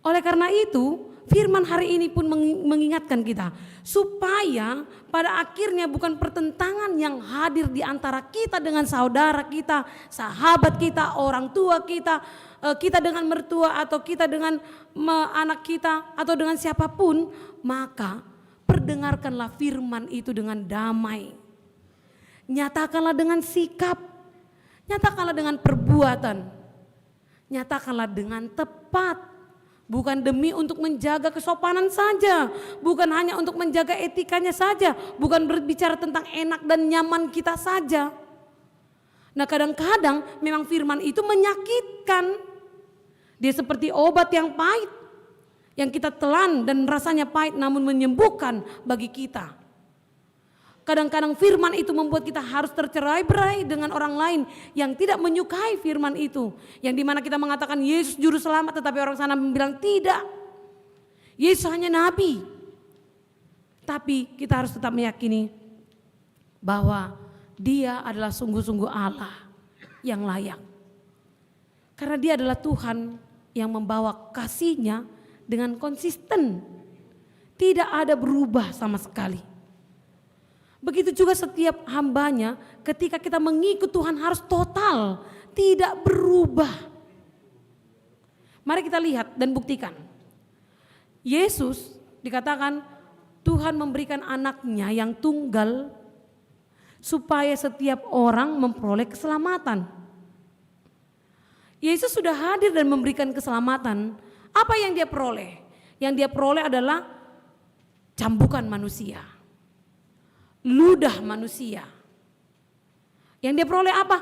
Oleh karena itu, firman hari ini pun mengingatkan kita supaya pada akhirnya bukan pertentangan yang hadir di antara kita dengan saudara kita, sahabat kita, orang tua kita, kita dengan mertua atau kita dengan anak kita atau dengan siapapun, maka perdengarkanlah firman itu dengan damai. Nyatakanlah dengan sikap. Nyatakanlah dengan perbuatan, nyatakanlah dengan tepat, bukan demi untuk menjaga kesopanan saja, bukan hanya untuk menjaga etikanya saja, bukan berbicara tentang enak dan nyaman kita saja. Nah kadang-kadang memang firman itu menyakitkan, dia seperti obat yang pahit, yang kita telan dan rasanya pahit namun menyembuhkan bagi kita. Kadang-kadang firman itu membuat kita harus tercerai-berai dengan orang lain yang tidak menyukai firman itu. Yang dimana kita mengatakan Yesus juru selamat tetapi orang sana bilang tidak. Yesus hanya nabi. Tapi kita harus tetap meyakini bahwa Dia adalah sungguh-sungguh Allah yang layak. Karena dia adalah Tuhan yang membawa kasih-Nya dengan konsisten. Tidak ada berubah sama sekali. Begitu juga setiap hambanya, ketika kita mengikut Tuhan harus total, tidak berubah. Mari kita lihat dan buktikan. Yesus dikatakan Tuhan memberikan anaknya yang tunggal supaya setiap orang memperoleh keselamatan. Yesus sudah hadir dan memberikan keselamatan. Apa yang dia peroleh? Yang dia peroleh adalah cambukan manusia, ludah manusia. Yang dia peroleh apa?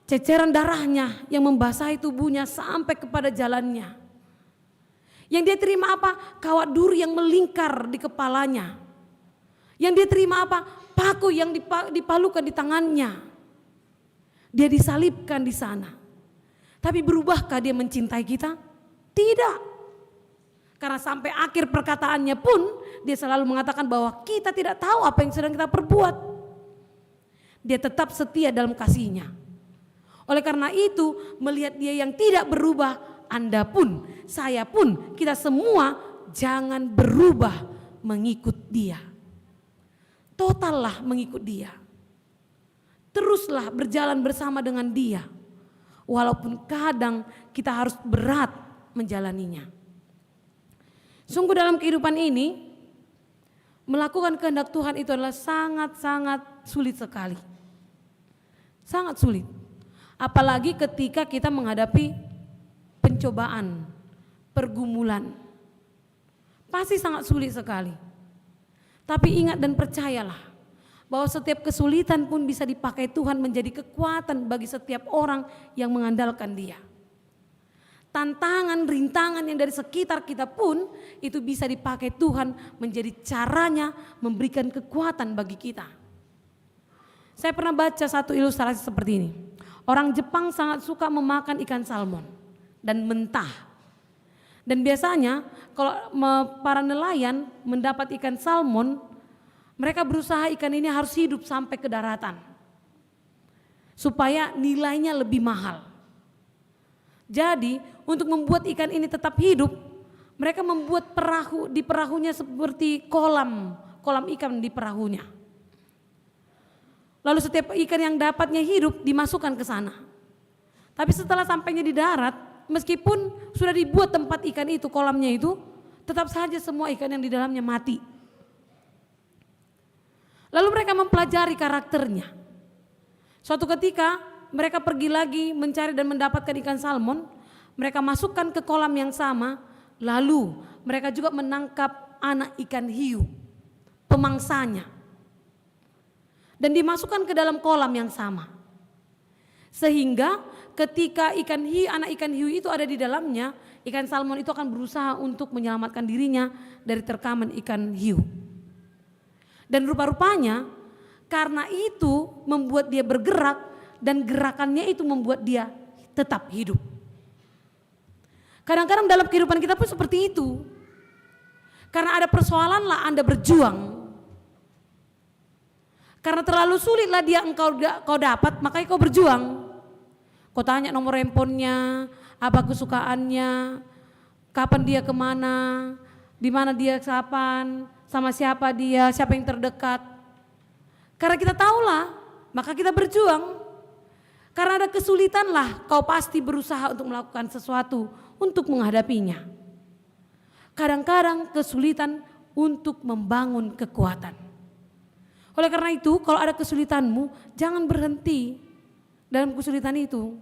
Ceceran darahnya yang membasahi tubuhnya sampai kepada jalannya. Yang dia terima apa? Kawat duri yang melingkar di kepalanya. Yang dia terima apa? Paku yang dipalukan di tangannya. Dia disalibkan di sana. Tapi berubahkah dia mencintai kita? Tidak. Karena sampai akhir perkataannya pun dia selalu mengatakan bahwa kita tidak tahu apa yang sedang kita perbuat. Dia tetap setia dalam kasih-Nya. Oleh karena itu melihat dia yang tidak berubah, Anda pun, saya pun, kita semua jangan berubah mengikut dia. Totallah mengikut dia. Teruslah berjalan bersama dengan dia. Walaupun kadang kita harus berat menjalaninya. Sungguh dalam kehidupan ini, melakukan kehendak Tuhan itu adalah sangat-sangat sulit sekali. Sangat sulit. Apalagi ketika kita menghadapi pencobaan, pergumulan. Pasti sangat sulit sekali. Tapi ingat dan percayalah bahwa setiap kesulitan pun bisa dipakai Tuhan menjadi kekuatan bagi setiap orang yang mengandalkan Dia. Tantangan, rintangan yang dari sekitar kita pun itu bisa dipakai Tuhan menjadi caranya memberikan kekuatan bagi kita. Saya pernah baca satu ilustrasi seperti ini. Orang Jepang sangat suka memakan ikan salmon dan mentah. Dan biasanya kalau para nelayan mendapat ikan salmon, mereka berusaha ikan ini harus hidup sampai ke daratan. Supaya nilainya lebih mahal. Jadi untuk membuat ikan ini tetap hidup, mereka membuat perahu, di perahunya seperti kolam ikan di perahunya. Lalu setiap ikan yang dapatnya hidup dimasukkan ke sana. Tapi setelah sampainya di darat, meskipun sudah dibuat tempat ikan itu, kolamnya itu, tetap saja semua ikan yang di dalamnya mati. Lalu mereka mempelajari karakternya. Suatu ketika mereka pergi lagi mencari dan mendapatkan ikan salmon, mereka masukkan ke kolam yang sama, lalu mereka juga menangkap anak ikan hiu, pemangsanya. Dan dimasukkan ke dalam kolam yang sama. Sehingga ketika anak ikan hiu itu ada di dalamnya, ikan salmon itu akan berusaha untuk menyelamatkan dirinya dari terkaman ikan hiu. Dan rupa-rupanya karena itu membuat dia bergerak dan gerakannya itu membuat dia tetap hidup. Kadang-kadang dalam kehidupan kita pun seperti itu. Karena ada persoalan lah Anda berjuang. Karena terlalu sulitlah dia kau dapat, makanya kau berjuang. Kau tanya nomor handphonenya, apa kesukaannya, kapan dia kemana, di mana dia kapan, sama siapa dia, siapa yang terdekat. Karena kita tahulah, maka kita berjuang. Karena ada kesulitan lah, kau pasti berusaha untuk melakukan sesuatu untuk menghadapinya. Kadang-kadang kesulitan untuk membangun kekuatan. Oleh karena itu, kalau ada kesulitanmu, jangan berhenti dalam kesulitan itu.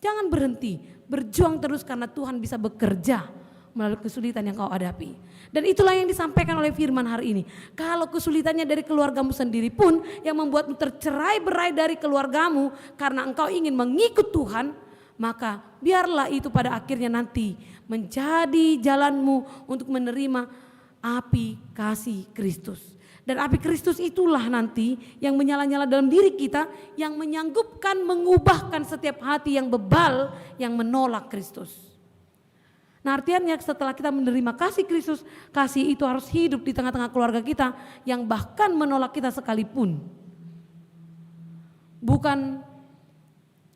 Jangan berhenti, berjuang terus karena Tuhan bisa bekerja melalui kesulitan yang kau hadapi. Dan itulah yang disampaikan oleh firman hari ini. Kalau kesulitannya dari keluargamu sendiri pun yang membuatmu tercerai-berai dari keluargamu karena engkau ingin mengikut Tuhan, maka biarlah itu pada akhirnya nanti menjadi jalanmu untuk menerima api kasih Kristus. Dan api Kristus itulah nanti yang menyala-nyala dalam diri kita, yang menyanggupkan mengubahkan setiap hati yang bebal, yang menolak Kristus. Nah artinya setelah kita menerima kasih Kristus, kasih itu harus hidup di tengah-tengah keluarga kita yang bahkan menolak kita sekalipun. bukan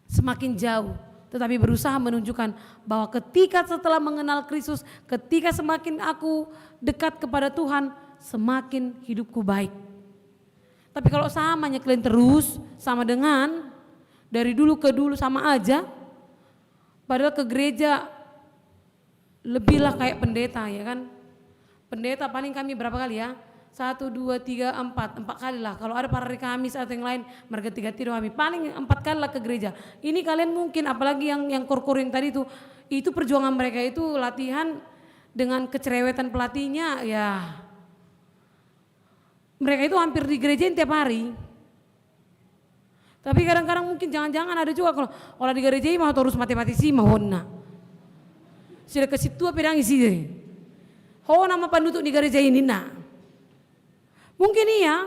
semakin jauh, tetapi berusaha menunjukkan bahwa ketika setelah mengenal Kristus, ketika semakin aku dekat kepada Tuhan, semakin hidupku baik. Tapi kalau samanya kalian terus sama dengan dari dulu ke dulu sama aja, padahal ke gereja lebihlah kayak pendeta, ya kan? Pendeta paling kami berapa kali ya? 1, 2, 3, 4 kali lah. Kalau ada para hari Kamis atau yang lain, mereka 3 tidur kami. Paling 4 kali lah ke gereja. Ini kalian mungkin, apalagi yang kor-kor yang tadi itu perjuangan mereka itu latihan dengan kecerewetan pelatihnya, ya. Mereka itu hampir di gerejain tiap hari. Tapi kadang-kadang mungkin jangan-jangan ada juga kalau di gereja mau terus matematis mau honna. Sudah ke situ pedang isi. Ho nama penduduk di gereja ini nah. Mungkin iya.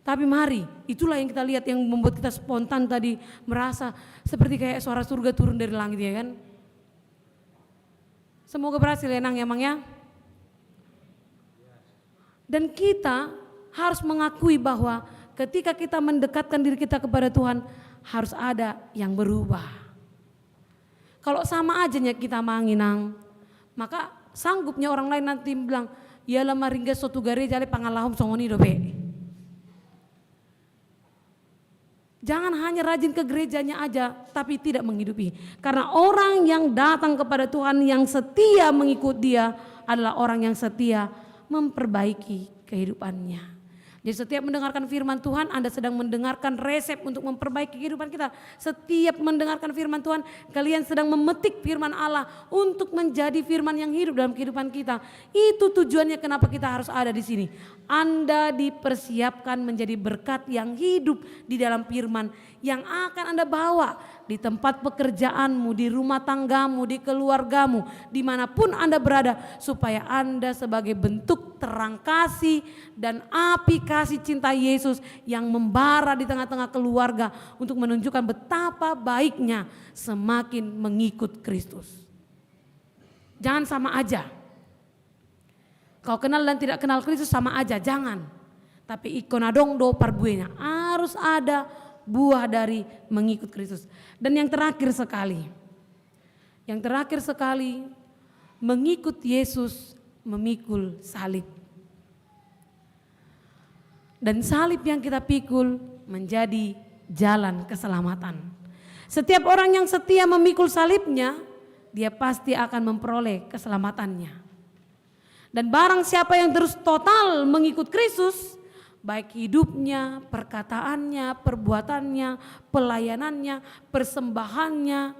Tapi mari, itulah yang kita lihat yang membuat kita spontan tadi merasa seperti kayak suara surga turun dari langit, ya kan? Semoga berhasil ya Nang ya Mang ya. Dan kita harus mengakui bahwa ketika kita mendekatkan diri kita kepada Tuhan harus ada yang berubah. Kalau sama aja kita manginang, maka sanggupnya orang lain nanti bilang, ya lama ringga suatu gereja le pangalahum songoni dobe. Jangan hanya rajin ke gerejanya aja tapi tidak menghidupi. Karena orang yang datang kepada Tuhan yang setia mengikut Dia adalah orang yang setia memperbaiki kehidupannya. Jadi setiap mendengarkan firman Tuhan, Anda sedang mendengarkan resep untuk memperbaiki kehidupan kita. Setiap mendengarkan firman Tuhan, kalian sedang memetik firman Allah untuk menjadi firman yang hidup dalam kehidupan kita. Itu tujuannya kenapa kita harus ada di sini. Anda dipersiapkan menjadi berkat yang hidup di dalam firman yang akan Anda bawa di tempat pekerjaanmu, di rumah tanggamu, di keluargamu, dimanapun Anda berada, supaya Anda sebagai bentuk terang kasih dan api kasih cinta Yesus yang membara di tengah-tengah keluarga untuk menunjukkan betapa baiknya semakin mengikut Kristus. Jangan sama aja. Kau kenal dan tidak kenal Kristus sama aja, jangan. Tapi ikonadong do parbuenya, harus ada buah dari mengikut Kristus. Dan yang terakhir sekali, mengikut Yesus memikul salib. Dan salib yang kita pikul menjadi jalan keselamatan. Setiap orang yang setia memikul salibnya, dia pasti akan memperoleh keselamatannya. Dan barang siapa yang terus total mengikut Kristus, baik hidupnya, perkataannya, perbuatannya, pelayanannya, persembahannya,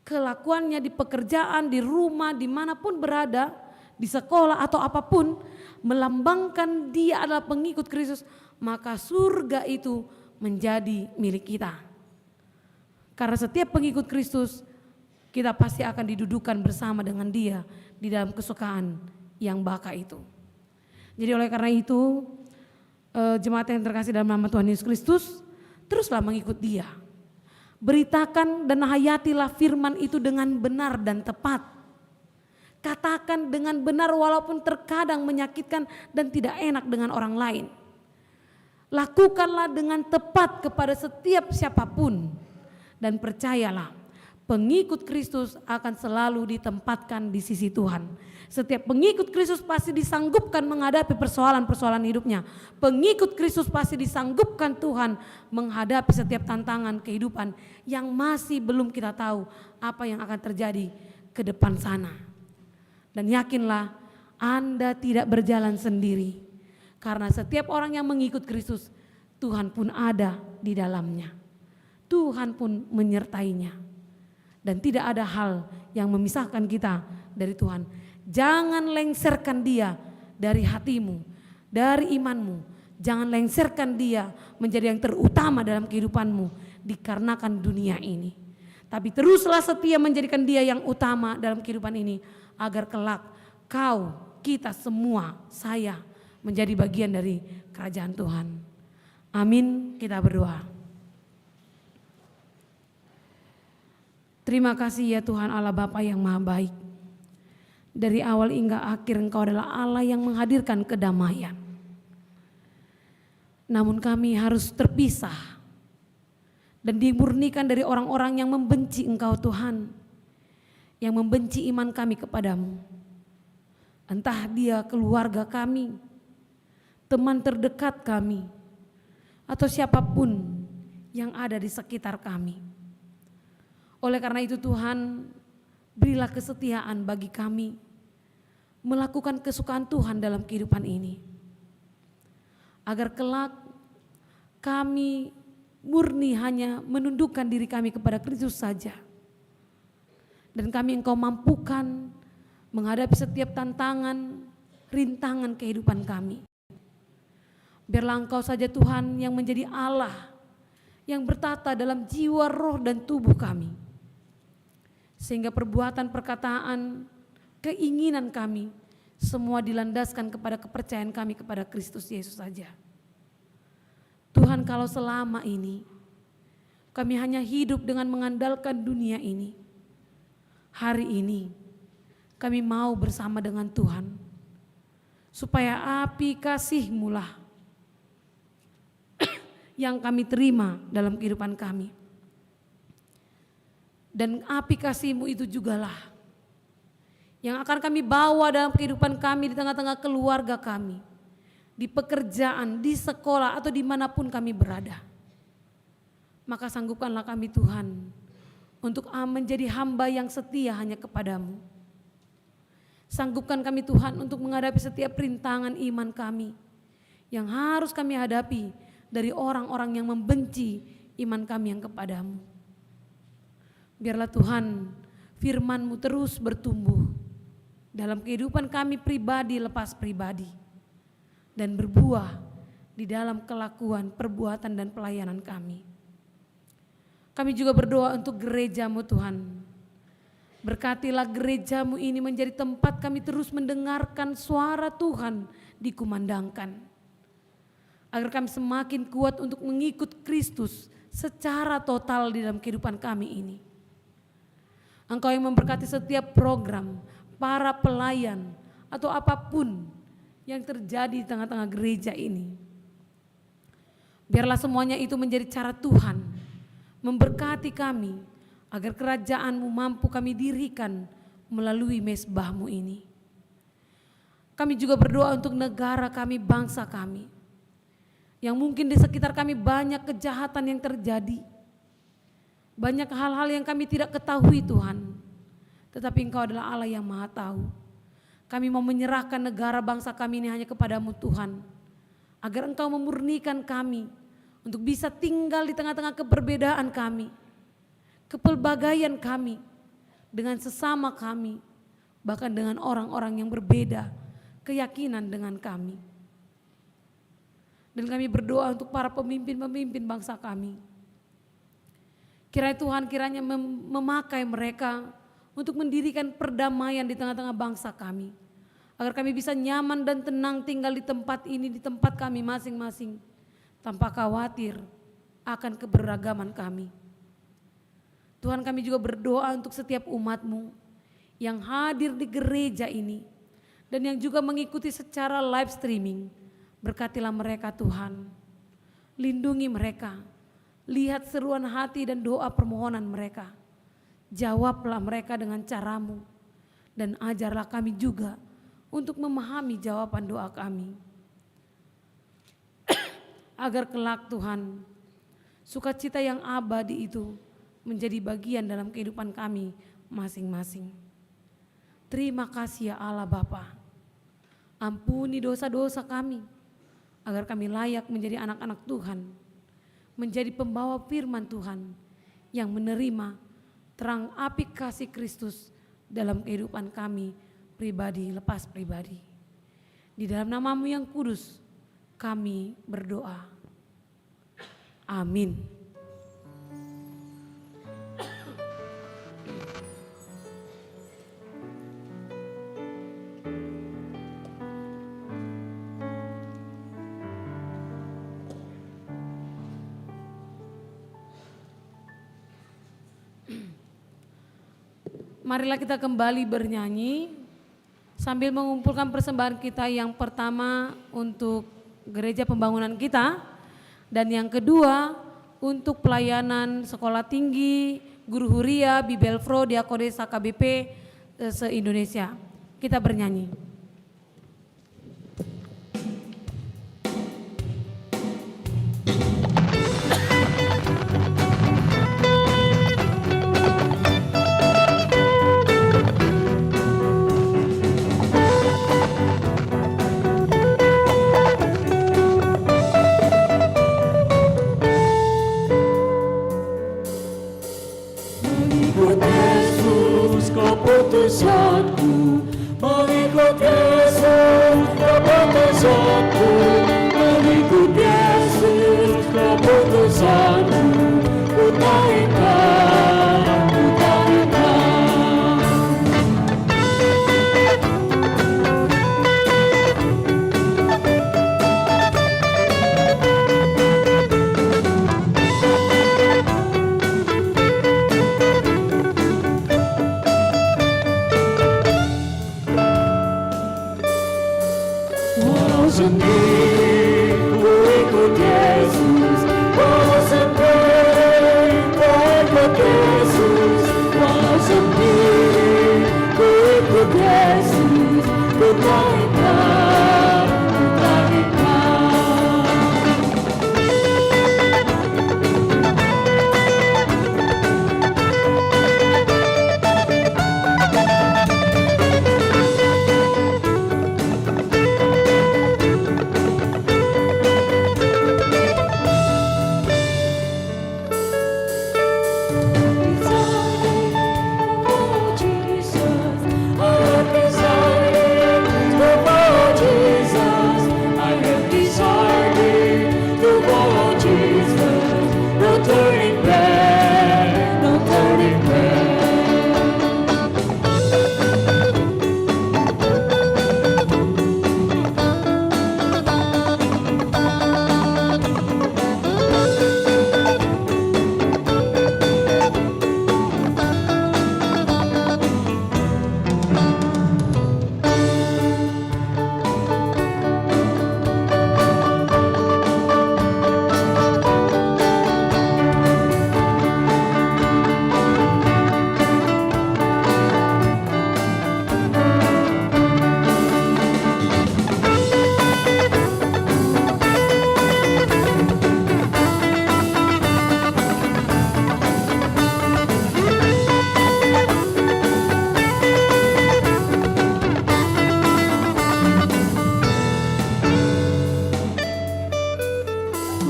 kelakuannya di pekerjaan, di rumah, dimanapun berada, di sekolah atau apapun, melambangkan dia adalah pengikut Kristus, maka surga itu menjadi milik kita. Karena setiap pengikut Kristus, kita pasti akan didudukan bersama dengan dia di dalam kesukaan yang baka itu. Jadi oleh karena itu, jemaat yang terkasih dalam nama Tuhan Yesus Kristus, teruslah mengikut Dia. Beritakan dan hayatilah firman itu dengan benar dan tepat. Katakan dengan benar walaupun terkadang menyakitkan dan tidak enak dengan orang lain. Lakukanlah dengan tepat kepada setiap siapapun. Dan percayalah, pengikut Kristus akan selalu ditempatkan di sisi Tuhan. Setiap pengikut Kristus pasti disanggupkan menghadapi persoalan-persoalan hidupnya. Pengikut Kristus pasti disanggupkan Tuhan menghadapi setiap tantangan kehidupan yang masih belum kita tahu apa yang akan terjadi ke depan sana. Dan yakinlah, Anda tidak berjalan sendiri. Karena setiap orang yang mengikut Kristus, Tuhan pun ada di dalamnya. Tuhan pun menyertainya. Dan tidak ada hal yang memisahkan kita dari Tuhan. Jangan lengserkan dia dari hatimu, dari imanmu. Jangan lengserkan dia menjadi yang terutama dalam kehidupanmu dikarenakan dunia ini. Tapi teruslah setia menjadikan dia yang utama dalam kehidupan ini. Agar kelak kau, kita semua, saya menjadi bagian dari kerajaan Tuhan. Amin, kita berdoa. Terima kasih ya Tuhan Allah Bapa yang maha baik. Dari awal hingga akhir Engkau adalah Allah yang menghadirkan kedamaian. Namun kami harus terpisah dan dimurnikan dari orang-orang yang membenci Engkau Tuhan, yang membenci iman kami kepadamu. Entah dia keluarga kami, teman terdekat kami, atau siapapun yang ada di sekitar kami. Oleh karena itu Tuhan, berilah kesetiaan bagi kami melakukan kesukaan Tuhan dalam kehidupan ini, agar kelak kami murni hanya menundukkan diri kami kepada Kristus saja, dan kami Engkau mampukan menghadapi setiap tantangan, rintangan kehidupan kami. Biarlah Engkau saja Tuhan yang menjadi Allah yang bertata dalam jiwa, roh dan tubuh kami, sehingga perbuatan, perkataan, keinginan kami semua dilandaskan kepada kepercayaan kami kepada Kristus Yesus saja. Tuhan, kalau selama ini kami hanya hidup dengan mengandalkan dunia ini, hari ini kami mau bersama dengan Tuhan, supaya api kasih-Mu lah yang kami terima dalam kehidupan kami. Dan api kasih-Mu itu jugalah yang akan kami bawa dalam kehidupan kami, di tengah-tengah keluarga kami, di pekerjaan, di sekolah, atau dimanapun kami berada. Maka sanggupkanlah kami Tuhan untuk menjadi hamba yang setia hanya kepadamu. Sanggupkan kami Tuhan untuk menghadapi setiap rintangan iman kami yang harus kami hadapi dari orang-orang yang membenci iman kami yang kepadamu. Biarlah Tuhan firman-Mu terus bertumbuh dalam kehidupan kami pribadi lepas pribadi, dan berbuah di dalam kelakuan, perbuatan dan pelayanan kami. Kami juga berdoa untuk gereja-Mu Tuhan. Berkatilah gereja-Mu ini menjadi tempat kami terus mendengarkan suara Tuhan dikumandangkan, agar kami semakin kuat untuk mengikut Kristus secara total di dalam kehidupan kami ini. Engkau yang memberkati setiap program, para pelayan, atau apapun yang terjadi di tengah-tengah gereja ini. Biarlah semuanya itu menjadi cara Tuhan memberkati kami, agar kerajaan-Mu mampu kami dirikan melalui mezbah-Mu ini. Kami juga berdoa untuk negara kami, bangsa kami, yang mungkin di sekitar kami banyak kejahatan yang terjadi, banyak hal-hal yang kami tidak ketahui Tuhan, tetapi Engkau adalah Allah yang Maha Tahu. Kami mau menyerahkan negara bangsa kami ini hanya kepadamu Tuhan, agar Engkau memurnikan kami untuk bisa tinggal di tengah-tengah keberbedaan kami, kepelbagaian kami dengan sesama kami, bahkan dengan orang-orang yang berbeda keyakinan dengan kami. Dan kami berdoa untuk para pemimpin-pemimpin bangsa kami. Kiranya Tuhan kiranya memakai mereka untuk mendirikan perdamaian di tengah-tengah bangsa kami, agar kami bisa nyaman dan tenang tinggal di tempat ini, di tempat kami masing-masing, tanpa khawatir akan keberagaman kami. Tuhan, kami juga berdoa untuk setiap umat-Mu yang hadir di gereja ini dan yang juga mengikuti secara live streaming. Berkatilah mereka Tuhan, lindungi mereka, lihat seruan hati dan doa permohonan mereka. Jawablah mereka dengan cara-Mu, dan ajarlah kami juga untuk memahami jawaban doa kami. Agar kelak Tuhan, sukacita yang abadi itu menjadi bagian dalam kehidupan kami masing-masing. Terima kasih ya Allah Bapa. Ampuni dosa-dosa kami, agar kami layak menjadi anak-anak Tuhan, menjadi pembawa firman Tuhan yang menerima terang api kasih Kristus dalam kehidupan kami pribadi lepas pribadi. Di dalam nama-Mu yang kudus kami berdoa. Amin. Marilah kita kembali bernyanyi sambil mengumpulkan persembahan kita yang pertama untuk gereja pembangunan kita, dan yang kedua untuk pelayanan sekolah tinggi, guru huria, Bibelfro, Diakonisa KBP se-Indonesia. Kita bernyanyi. Mengikut Yesus keputusanku, mengikut Yesus keputusanku, mengikut Yesus keputusanku, ku taikkan, ku taikkan. Walau sendiri ku ikut Yesus, walau sendiri ku ikut Yesus, walau sendiri ku ikut Yesus, ku taikkan, ku taikkan.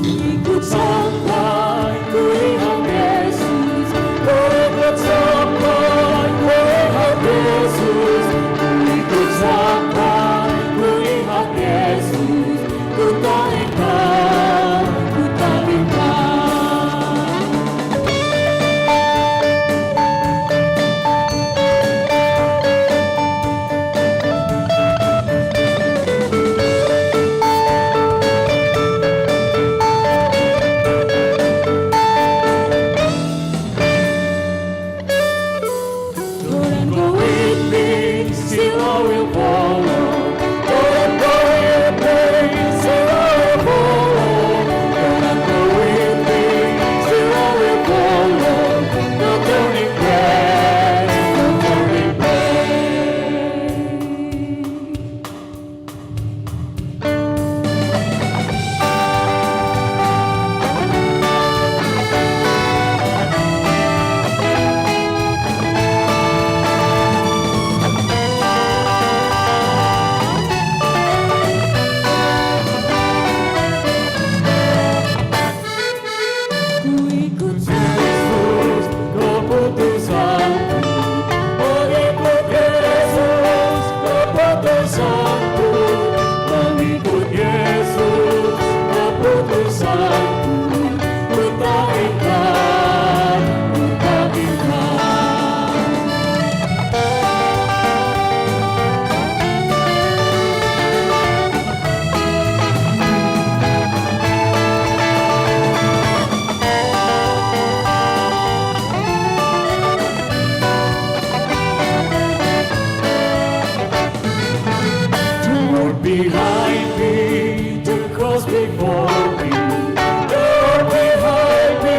Ikut sampai ku lihat Yesus, ku ikut sampai ku lihat Yesus, ku ikut sampai ku lihat Yesus, ku taikkan, ku taikkan. Lord, and go with me, still I will follow. Lord, and go with me, still I will follow. Lord, and go with me, still I will follow. No turning back, no turning back. Ku ikut Yesus keputusanku, mengikut Yesus keputusanku, mengikut Yesus keputusanku, ku taikkan, ku taikkan. Lord, behind me, the cross before me. Lord, behind me,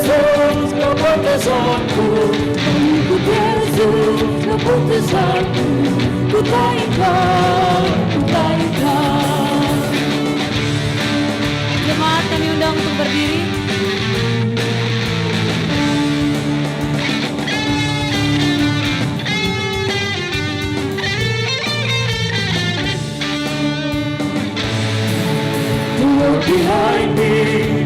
Yesus, keputusanku. Mengikut Yesus, keputusanku. Ku tak ingkar, ku tak ingkar. Jemaat kami undang untuk berdiri. The world behind me,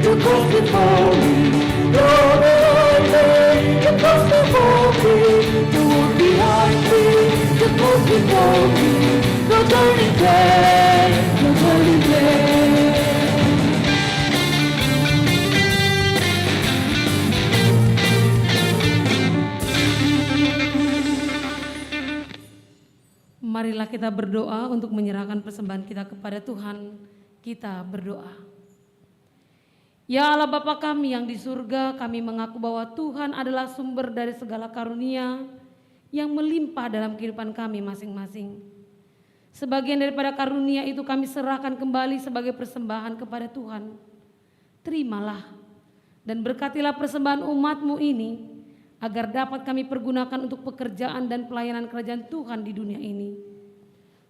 the cross before me. The world behind me, the cross before me. The world behind me, the cross before me. No turning back, no turning back. Marilah kita berdoa untuk menyerahkan persembahan kita kepada Tuhan. Kita berdoa. Ya Allah Bapa kami yang di surga, kami mengaku bahwa Tuhan adalah sumber dari segala karunia yang melimpah dalam kehidupan kami masing-masing. Sebagian daripada karunia itu kami serahkan kembali sebagai persembahan kepada Tuhan. Terimalah dan berkatilah persembahan umat-Mu ini, agar dapat kami pergunakan untuk pekerjaan dan pelayanan kerajaan Tuhan di dunia ini.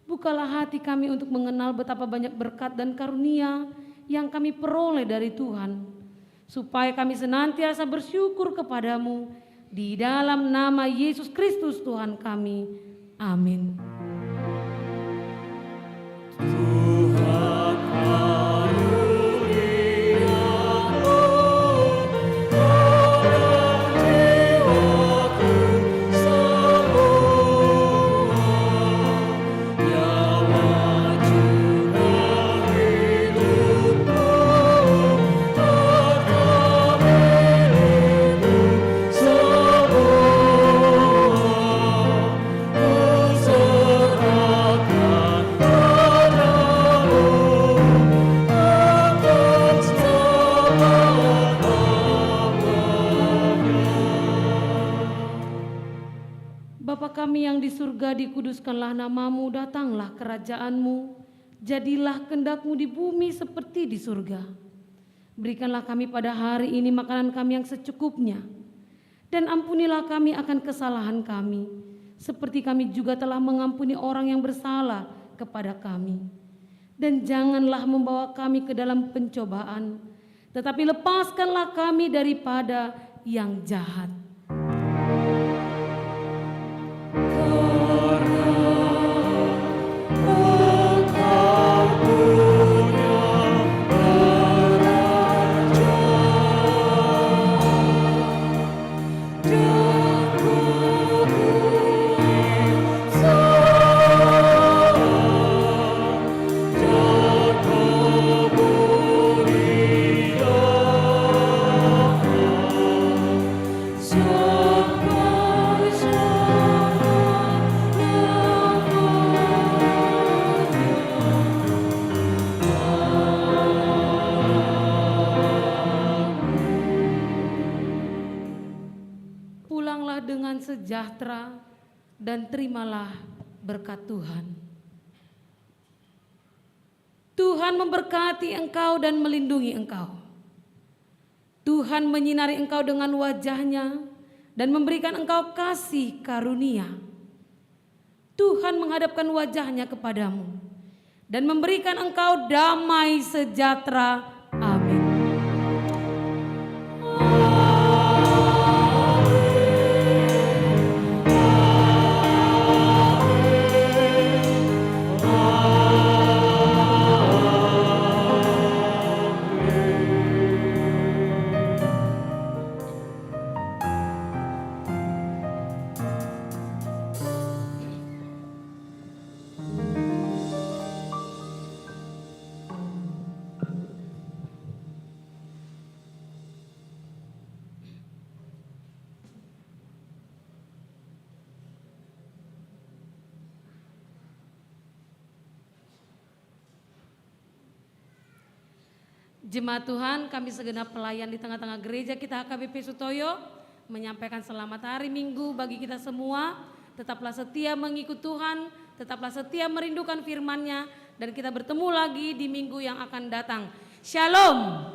Bukalah hati kami untuk mengenal betapa banyak berkat dan karunia yang kami peroleh dari Tuhan, supaya kami senantiasa bersyukur kepadamu di dalam nama Yesus Kristus Tuhan kami. Amin. Bapa kami yang di surga, dikuduskanlah namamu, datanglah kerajaanmu, jadilah kehendak-Mu di bumi seperti di surga. Berikanlah kami pada hari ini makanan kami yang secukupnya, dan ampunilah kami akan kesalahan kami, seperti kami juga telah mengampuni orang yang bersalah kepada kami. Dan janganlah membawa kami ke dalam pencobaan, tetapi lepaskanlah kami daripada yang jahat. Pulanglah dengan sejahtera dan terimalah berkat Tuhan. Tuhan memberkati engkau dan melindungi engkau. Tuhan menyinari engkau dengan wajah-Nya dan memberikan engkau kasih karunia. Tuhan menghadapkan wajah-Nya kepadamu dan memberikan engkau damai sejahtera. Amin. Jemaat Tuhan, kami segenap pelayan di tengah-tengah gereja kita HKBP Sutoyo menyampaikan selamat hari Minggu bagi kita semua. Tetaplah setia mengikut Tuhan, tetaplah setia merindukan firman-Nya, dan kita bertemu lagi di minggu yang akan datang. Shalom.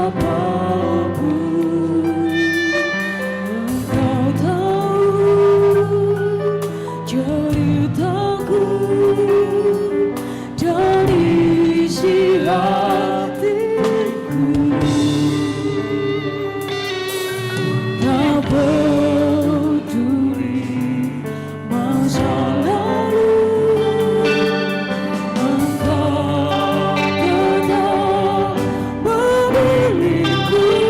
apapun. Kau tahu ceritaku dan isi hatiku. Tak peduli masa lalu, Engkau tetap memilihku.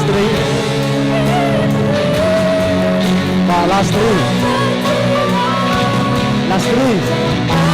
Lastri, Mbak Lastri, Lastri.